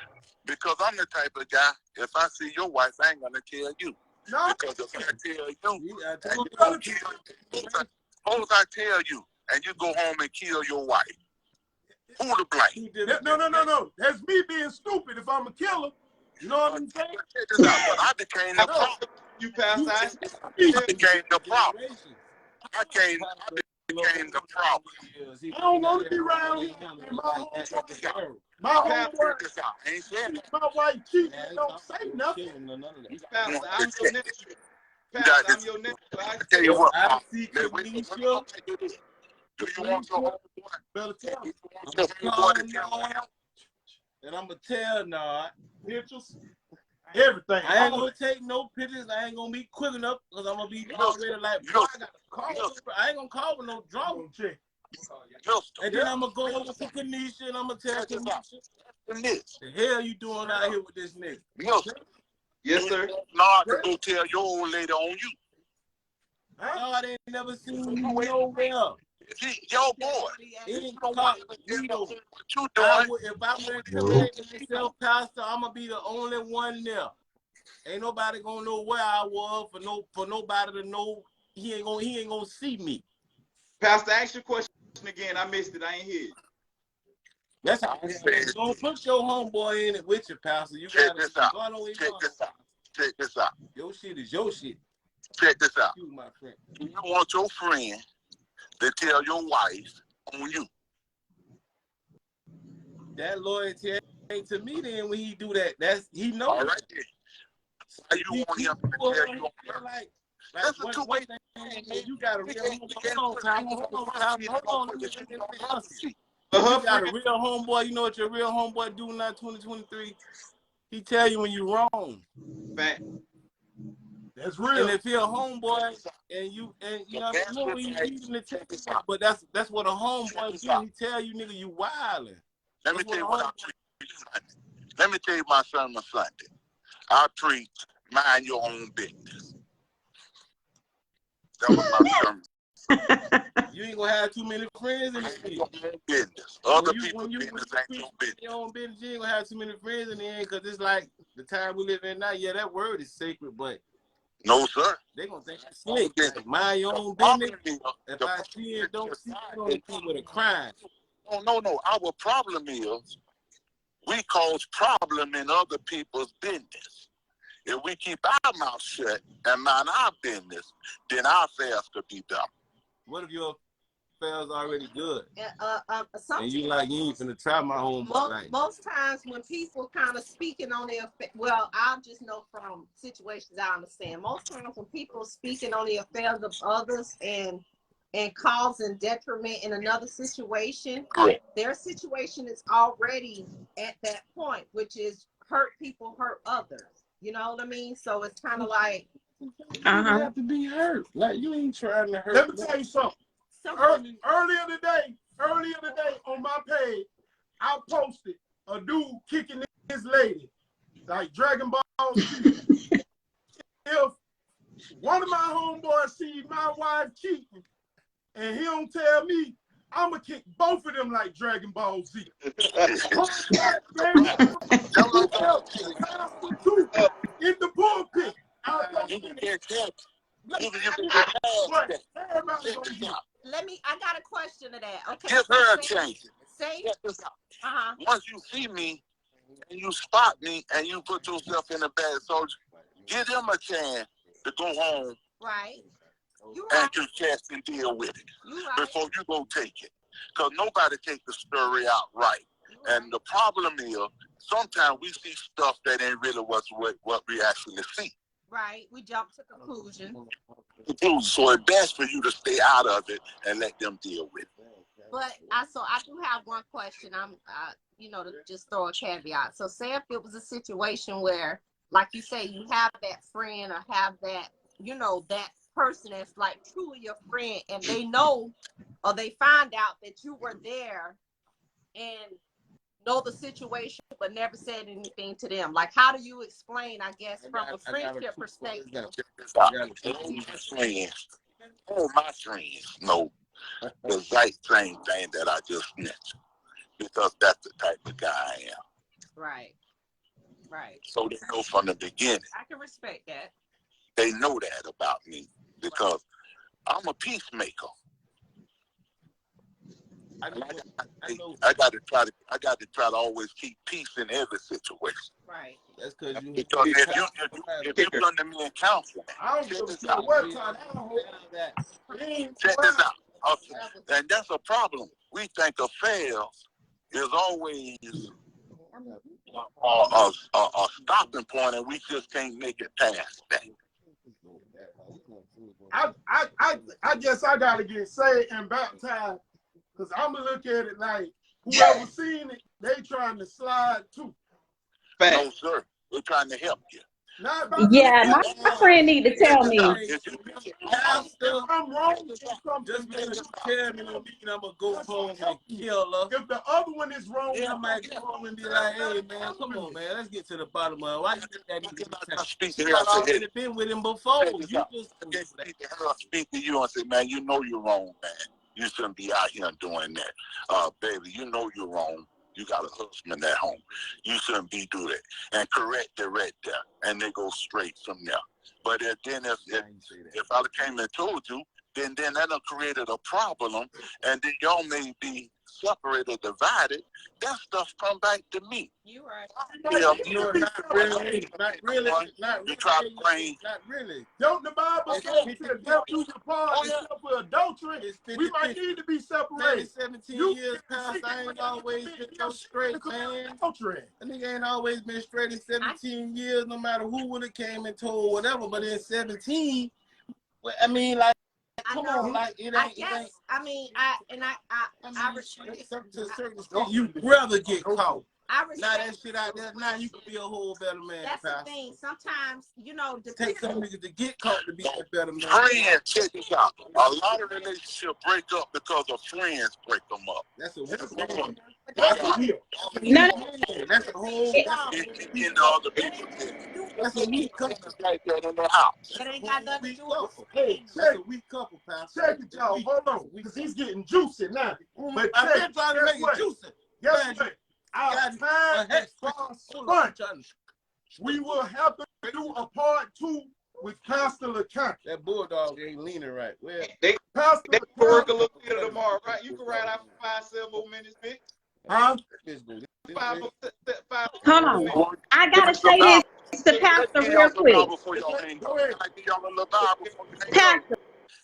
Because I'm the type of guy, if I see your wife, I ain't gonna tell you. No. Because if I tell you, and you go kill, suppose I tell you, and you go home and kill your wife, who to blame? No. That's me being stupid if I'm a killer. You know what I'm saying? Check this out, but I became the problem. You Pastor, I became the problem. I became the problem. I don't want to be around here. My homeboy, ain't saying that. my wife cheating, don't say nothing. Pastor, I'm your nephew. Pastor, I'm your nephew. I tell you what, I see do you want your homeboy? Better tell him. And I'm gonna tell Nod pictures, everything. I ain't gonna take no pictures. I ain't gonna be quick enough because I'm gonna be already like, I gotta call. I ain't gonna call with no drama. And then I'm gonna go over to Kanisha and I'm gonna tell Kanisha, the hell you doing out here with this nigga? Yes, sir. Nod to go tell your old lady on you. Nod ain't never seen you nowhere. Yo, boy, If I went to myself, Pastor, I'm gonna be the only one there. Ain't nobody gonna know where I was for nobody to know. He ain't gonna see me. Pastor, ask your question question again. I missed it. I ain't hear it. That's how don't put your homeboy in it with you, Pastor. You Check gotta this out. Check this out. Check this out. Your shit is your shit. Check this out. You, my friend. You want your friend to tell your wife on you. That loyalty ain't to me then when he do that. That's he knows. All right then. How you want him to tell you on her? Like Listen to what you got a real homeboy. Hold on. Her You got a friend, real homeboy. You know what your real homeboy do now 2023? He tell you when you wrong. fact. That's And real. if you're a homeboy and you know what he leading the text, but that's what a homeboy do. He tell you nigga you wildin'. Let me tell you what I preach Sunday. Let me tell you my sermon Sunday. I preach mind your own business. That was my sermon. You ain't gonna have too many friends in the Mind your own business. Other people's when business ain't your business. your own business, you ain't gonna have too many friends in the end because it's like the time we live in now. Yeah, that word is sacred, but No, sir. they gonna think it's slick. Like, mind your own business. If I see it, don't see it, don't come with a crime. No. Our problem is we cause problem in other people's business. If we keep our mouth shut and mind our business, then our affairs could be done. What if your affairs already good? And you Sometimes, you ain't finna try my homeboy like most times when people kind of speaking on their, well, I just know from situations I understand. Most times when people speaking on the affairs of others and causing detriment in another situation, Correct. their situation is already at that point, which is hurt people hurt others. You know what I mean? So it's kind of like you have to be hurt. Like you ain't trying to hurt. Let me tell you something. something. Earlier today on my page, I posted a dude kicking his lady, like Dragon Ball Z. If one of my homeboys sees my wife cheating and he don't tell me, I'ma kick both of them like Dragon Ball Z. In the pulpit. I got a question to that. Okay. Give her a chance. Say, Once you see me and you spot me and you put yourself in a bad soldier, give them a chance to go home right. You and right. confess and deal with it You right. before you go take it. Because nobody take the story out right. And the problem is, sometimes we see stuff that ain't really what we actually see. Right. We jump to conclusion. So it's best for you to stay out of it and let them deal with it. But I do have one question. To just throw a caveat. So say if it was a situation where, like you say, you have that friend or have that, that person that's like truly your friend, and they know or they find out that you were there and know the situation but never said anything to them. Like, how do you explain, I guess, from a friendship perspective? All my friends know the exact same thing that I just mentioned, because that's the type of guy I am. Right. So they know from the beginning. I can respect that. They know that about me because I'm a peacemaker. I got to try to always keep peace in every situation. Right. That's because if you come to me in counseling, check this out. Okay. And that's a problem. We think affairs is always a stopping point, and we just can't make it past that. I guess I gotta get saved and baptized, because I'm gonna look at it like whoever seen it, they trying to slide too. No, sir. We're trying to help you. Yeah, my friend need to tell me. I'm wrong. Just because you tell me don't mean I'm gonna go home and kill her. If the other one is wrong, I might go home and be like, hey man, come on man, let's get to the bottom of it. Why you think that nigga? I've already been with him before. You just speak to you and say, man, you know you're wrong, man. You shouldn't be out here doing that. Baby, you know you're wrong. You got a husband at home. You shouldn't be doing that. And correct it right there. And they go straight from there. But then if I came and told you, then that'll created a problem, and then y'all may be separated, divided. That stuff come back to me. You right. Yeah, not really. You try to bring. Not really. Don't the Bible say to death do your part except for adultery? We might need to be separated. 17 years past, I ain't always been so straight, man. Adultery. A nigga ain't always been straight in 17 years, no matter who would have came and told whatever. But in 17, I mean, like, come on, like it ain't. I mean, I respect it. To a certain extent, you'd rather get caught. I respect Now that shit out there, now you can be a whole better man. That's the thing. Sometimes, you know, Take some niggas to get caught to be a better man. Friends, check this out. A lot of relationships break up because of friends break them up. That's a weak That's That's a whole. In the other people's business. That's a weak couple. Like that in the house. It ain't got nothing to do with it. Hey, That's a weak couple, pal. check it, y'all. Hold on, because he's getting juicy now. But I've been trying to make it juicy. Guess what? Our time is far spent. We will have to do a part 2 with Pastor LeCount. That bulldog ain't leaning right. Well, They Pastor can work a little bit tomorrow, right? You can ride out for 5-7 more minutes, bitch. Huh? Five. Hold on. I gotta say this to Pastor real quick. Can I give y'all a little Bible before you hang Pastor, up?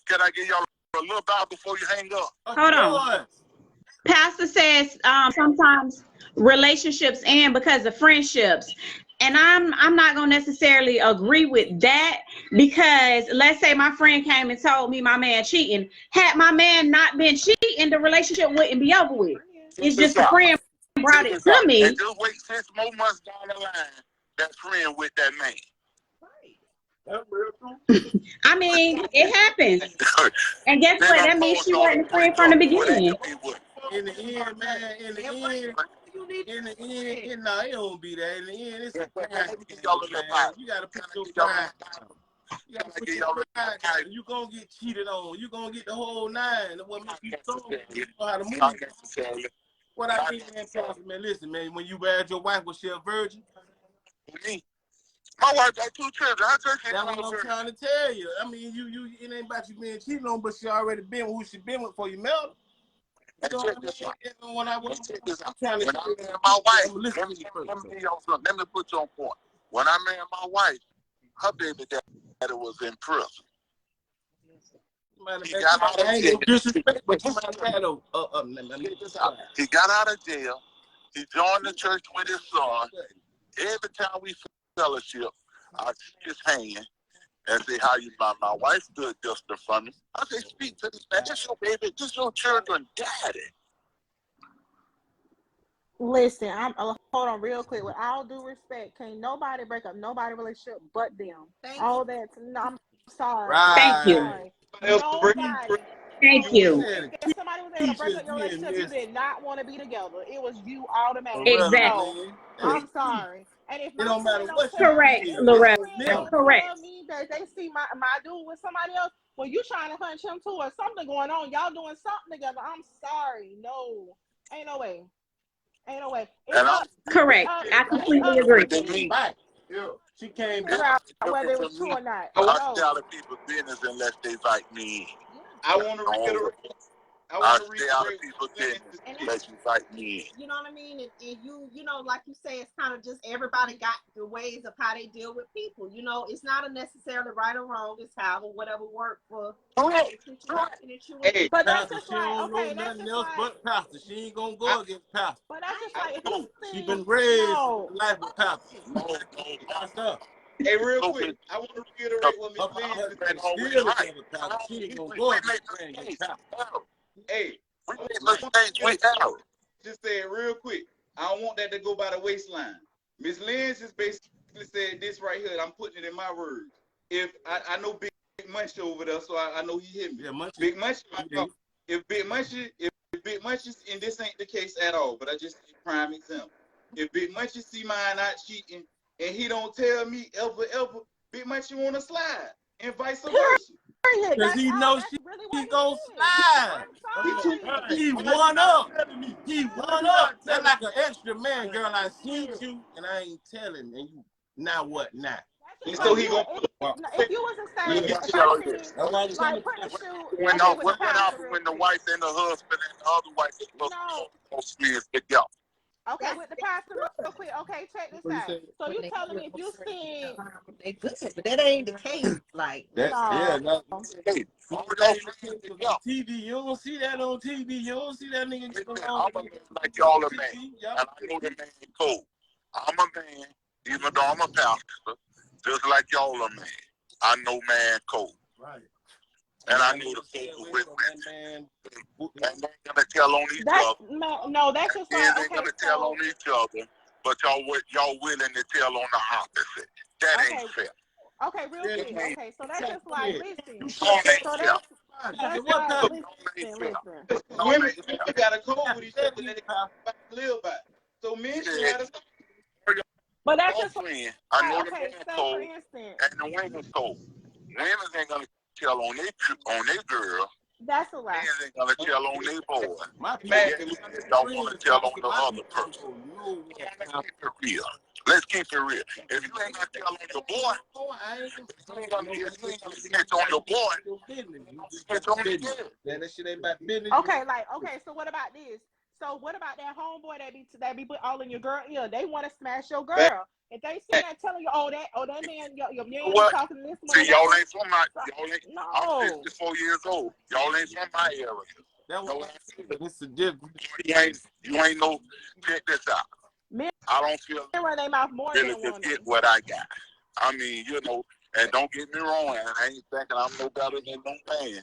Can I give y'all a little Bible before you hang up? hold on. Pastor says sometimes relationships end because of friendships. And I'm not gonna necessarily agree with that, because let's say my friend came and told me my man cheating. Had my man not been cheating, the relationship wouldn't be over with. It's just a friend brought it to me. And just wait 6 more months down the line, that friend with that man. I mean, it happens. And guess what? That means she wasn't a friend from the beginning. In the end, man, in the end, no, it don't be that. In the end, it's a pride. You gotta put your pride down. You gotta put your pride down. You gonna get cheated on. You gonna get the whole 9. What makes you strong? You know how to move. What I mean, man, Pastor, man, listen, man, when you married your wife, was she a virgin? Me. My wife got 2 children. I just That's what I'm trying to tell you. I mean, it ain't about you being cheated on, but she already been with who she been with before you met her. You know what I mean? When I was trying to married my wife, let me put you on point. When I married my wife, her baby daddy was in prison. He got out of jail. He got out of jail. He joined the church with his son. Every time we fellowship, I shake his hand and say, how you, my wife stood just in front of me. I say, speak to this man. This your baby. This your children daddy. Listen, hold on real quick. With all due respect, can't nobody break up nobody's relationship but them. All that. No, I'm sorry. Right. Thank you. Nobody. Thank you. If somebody was able to break up your relationship, you did not want to be together. It was you automatically. Exactly. No, I'm sorry. And if it don't matter what. Correct, Loretta. Correct. Tell me that they see my dude with somebody else, well, you trying to hunch him too, or something going on. Y'all doing something together. I'm sorry. No, ain't no way. Ain't no way. Correct. I completely agree. She came back whether it was true or not. I stay out of people's business unless they invite me in. I want to reiterate. I stay out of people's business unless you invite me in. You know what I mean? And you know, like you say, it's kind of just everybody got the ways of how they deal with people. You know, it's not a necessarily right or wrong. It's how or whatever worked for. Hey, but that's Pastor, just she like, don't know okay, that's nothing just else like, but Pastor. She ain't gonna go against Pastor. But that's just like, She been raised in life with Pastor. That's her. Hey, real quick, I want to reiterate what Miss Lynn said. She ain't gonna go against Pastor. Hey, just say it real quick. I don't want that to go by the waistline. Miss Lynn just basically said this right here. I'm putting it in my words. If I know Big Munchie over there, so I know he hit me. Yeah, Munchie. Big Munchie. If Big Munchie, and this ain't the case at all, but I just prime example. If Big Munchie see mine out cheating and he don't tell me ever, Big Munchie want to slide and vice versa. Because he knows he gonna slide. He won up. He won up. That's like an extra man, girl. I seen you and I ain't telling. And you now what now? just So like he gonna if you was the same, Let me if tell I you this. see like put the shoe When okay with what the pastor happens real when the quick. wife and the husband and the other wife and the husband friends together? Okay, with the pastor real quick. Okay, check this out. So you telling me if you seen they good, but that ain't the case. Like That, no. yeah, no. Hey, all y'all friends together. TV, you don't see that on TV. You don't see that nigga get Listen, along. I'm a man like y'all a man, and I know the man code. I'm a man, even though I'm a pastor, just like y'all a man. I know man code. Right. And I know the people with women. And they ain't gonna tell on each other. No, that's just Men like ain't okay, gonna tell on each other, but y'all willing to tell on the opposite. That ain't fair. Okay, real quick. Okay, so that's just like listen. So that's why listen. women got a code with each other that they live by. So men should have to. But that's just friend. I know the okay, man say code for instance. and the women's code. Women ain't gonna tell on their girl. That's a lie. Men ain't gonna tell on their boy. My Y'all wanna tell on the other person. Let's keep it real. Let's keep it real. If you ain't gonna tell on your boy, if you ain't gonna snitch on your boy, snitch on your girl. That shit ain't about business. Okay, so what about this? So what about that homeboy that be put all in your girl ear? They want to smash your girl. If they see that telling you, that man, your man What? talking to this See, mother. y'all ain't from my, No. I'm 64 years old. Y'all ain't from my area. That was It's a difference. You ain't no, check this out. Men I don't feel run their mouth more really than to women. get what I got. I mean, and don't get me wrong, and I ain't thinking I'm no better than no man.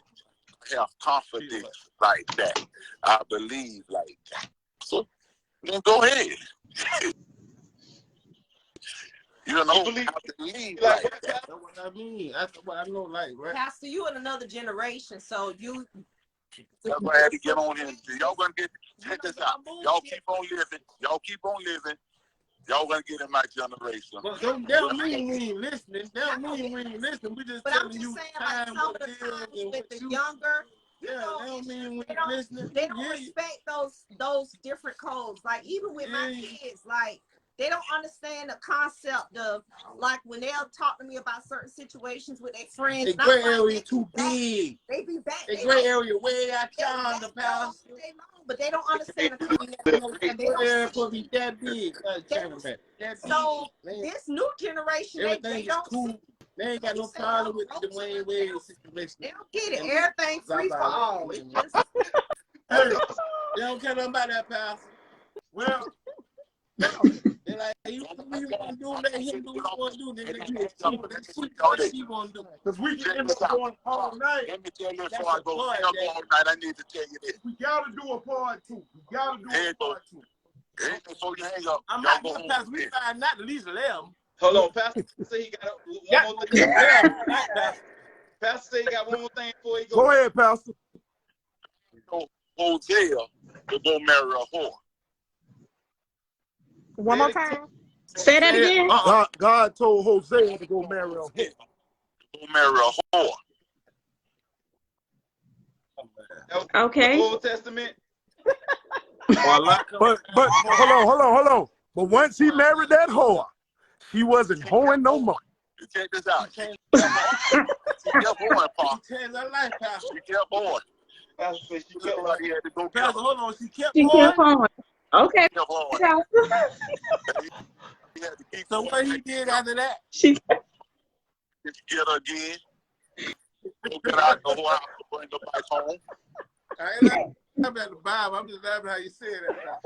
I have confidence like that. I believe like that. So, then go ahead. I believe like that. That's what I mean. That's what I know, like, right? Pastor, you in another generation, so you. That's why I had to get on here. Y'all gonna check this out. Y'all keep on living. Y'all keep on living. Y'all gonna get in my generation. But that don't mean we ain't listening. That don't mean we ain't listening. We just telling you saying, time like, some what of the it is times and with what the you. younger, Yeah, that don't mean we ain't listening. They don't respect those different codes. Like even with my kids, like they don't understand the concept of like when they'll talk to me about certain situations with their friends. The gray area too big. They be back. The gray area way out yonder, pals. But they don't understand the concept. They don't be that big. So this new generation, everything is cool. They ain't got no problem with the Dwayne Wade situation. They don't get it. Everything free for all. Hey, they don't care nothing about that, pal. Well, they like, you want to do, let him do what he want to do. Then what he want to do. Because we can end up going all night. Let me tell you before I go all night, I need to tell you this. We got to do a part two. We got to do a part two. Before you hang up, I'm not going to pass. We find not at least 11. Hold on, Pastor say he got one more thing. Pastor say he got one more thing before he goes. Go ahead, Pastor. Hosea to go marry a whore. One more time. Say that again. God told Hosea to go marry a whore. Go marry a whore. Okay. The Old Testament. but hold on. But once he married that whore, he wasn't hoeing no more. Check this out. She kept going, Paul. She changed her life, Pastor. She kept going. Pastor said she kept Like he had to go. Pastor, hold on. She kept She kept on. Okay. Kept on. So what he did after that? She get her again. Go get out the whole house to bring her back home. I ain't laughing at the Bible. I'm just laughing how you said that.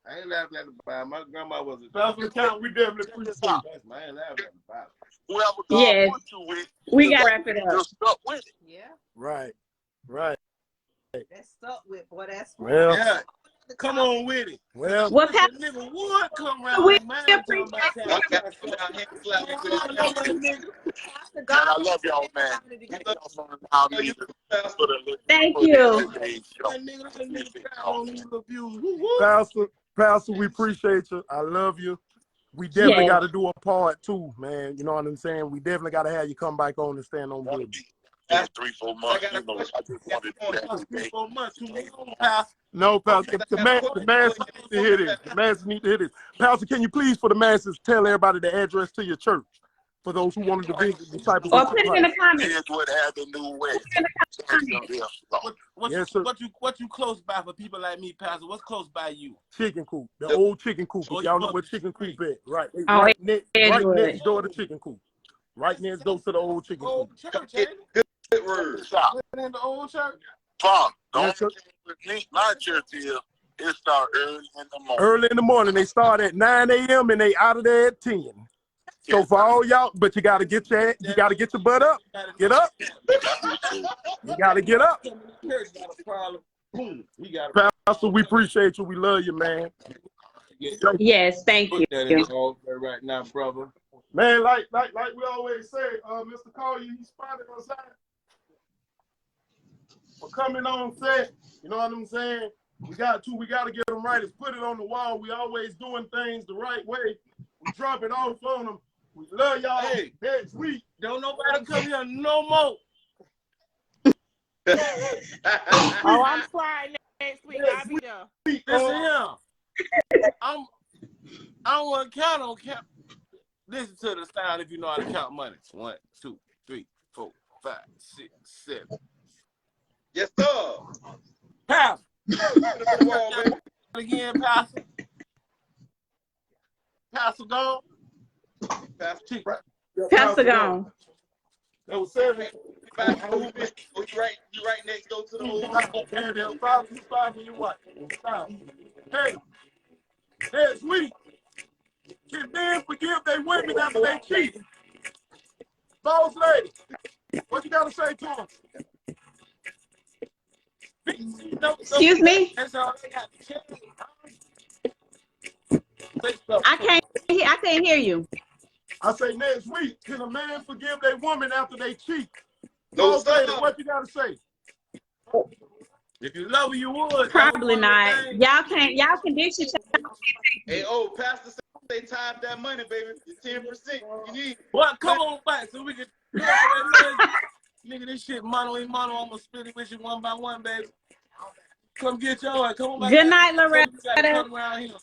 I ain't laughing at the Bible. My grandma was a pastor. We definitely preach the Bible. I ain't laughing at the Bible. Whoever God wants you with, we got to wrap it up. just stuck with it. Yeah. Right. That's stuck with, boy. That's Well, yeah. Come on with it. Well, What happened? Nigga would come around We like mine. I love y'all, man. Thank you. Pastor, we appreciate you. I love you. We definitely got to do a part two, man. You know what I'm saying? We definitely got to have you come back on and stand on business. in 3-4 months. You know, I just wanted to do that today. 3-4 months. Pastor. No, Pastor. The masses need to hear this. The masses need to hear this. Pastor, can you please, for the masses, tell everybody the address to your church for those who wanted to visit disciples? Or put it in the comments. Edgewood Avenue West. What you close by for people like me, Pastor? What's close by you? Chicken coop. The old chicken coop. Y'all know where chicken coop is. Right. Oh, Right next door to chicken coop. Right next door to the old chicken coop. Old church, ain't it? Good word. Stop. In the old church. Fuck. Don't think my church here. It start early in the morning. Early in the morning. They start at 9 a.m. and they out of there at 10. So for all y'all, but you gotta get your butt up. Get up. You gotta get up. Pastor, we appreciate you. We love you, man. Yes, thank you. Right now, brother. Man, like we always say, Mr. Collier, he spotted us out for coming on set. You know what I'm saying? We got to get them right. It's put it on the wall. We always doing things the right way. We drop it off on them. We love y'all. Hey, next week. Don't nobody come here no more. Oh, I'm sorry. Next week I'll be there. Listen here. I don't want to count on count. Listen to the sound if you know how to count money. 1, 2, 3, 4, 5, 6, 7. Yes, sir. Pastor. Again, Pastor. Pastor gone. Pastor gone. That was 7. You right next door to the old. You what? Hey, next week, can men forgive their women after they cheat? Boss lady, what you gotta say to them? Excuse me? I can't hear you. I say next week, can a man forgive their woman after they cheat? No, Boss lady, what you gotta say? If you love her, you would. Probably not. Y'all can dish it. Hey, Pastor say time that money, baby. It's 10%. You need. Well, come on back so we can. Nigga, this shit mono ain't mono. I'm gonna split it with you one by one, baby. Come get your. Come on back. Good night, Loretta. Come around here.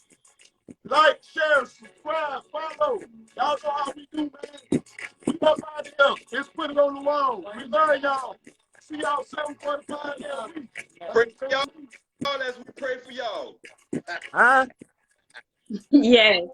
Like, share, subscribe, follow. Y'all know how we do, man. We up out here. Let's put it on the wall. We love y'all. See y'all 7:45. Pray for y'all as we pray for y'all. Huh? Yes.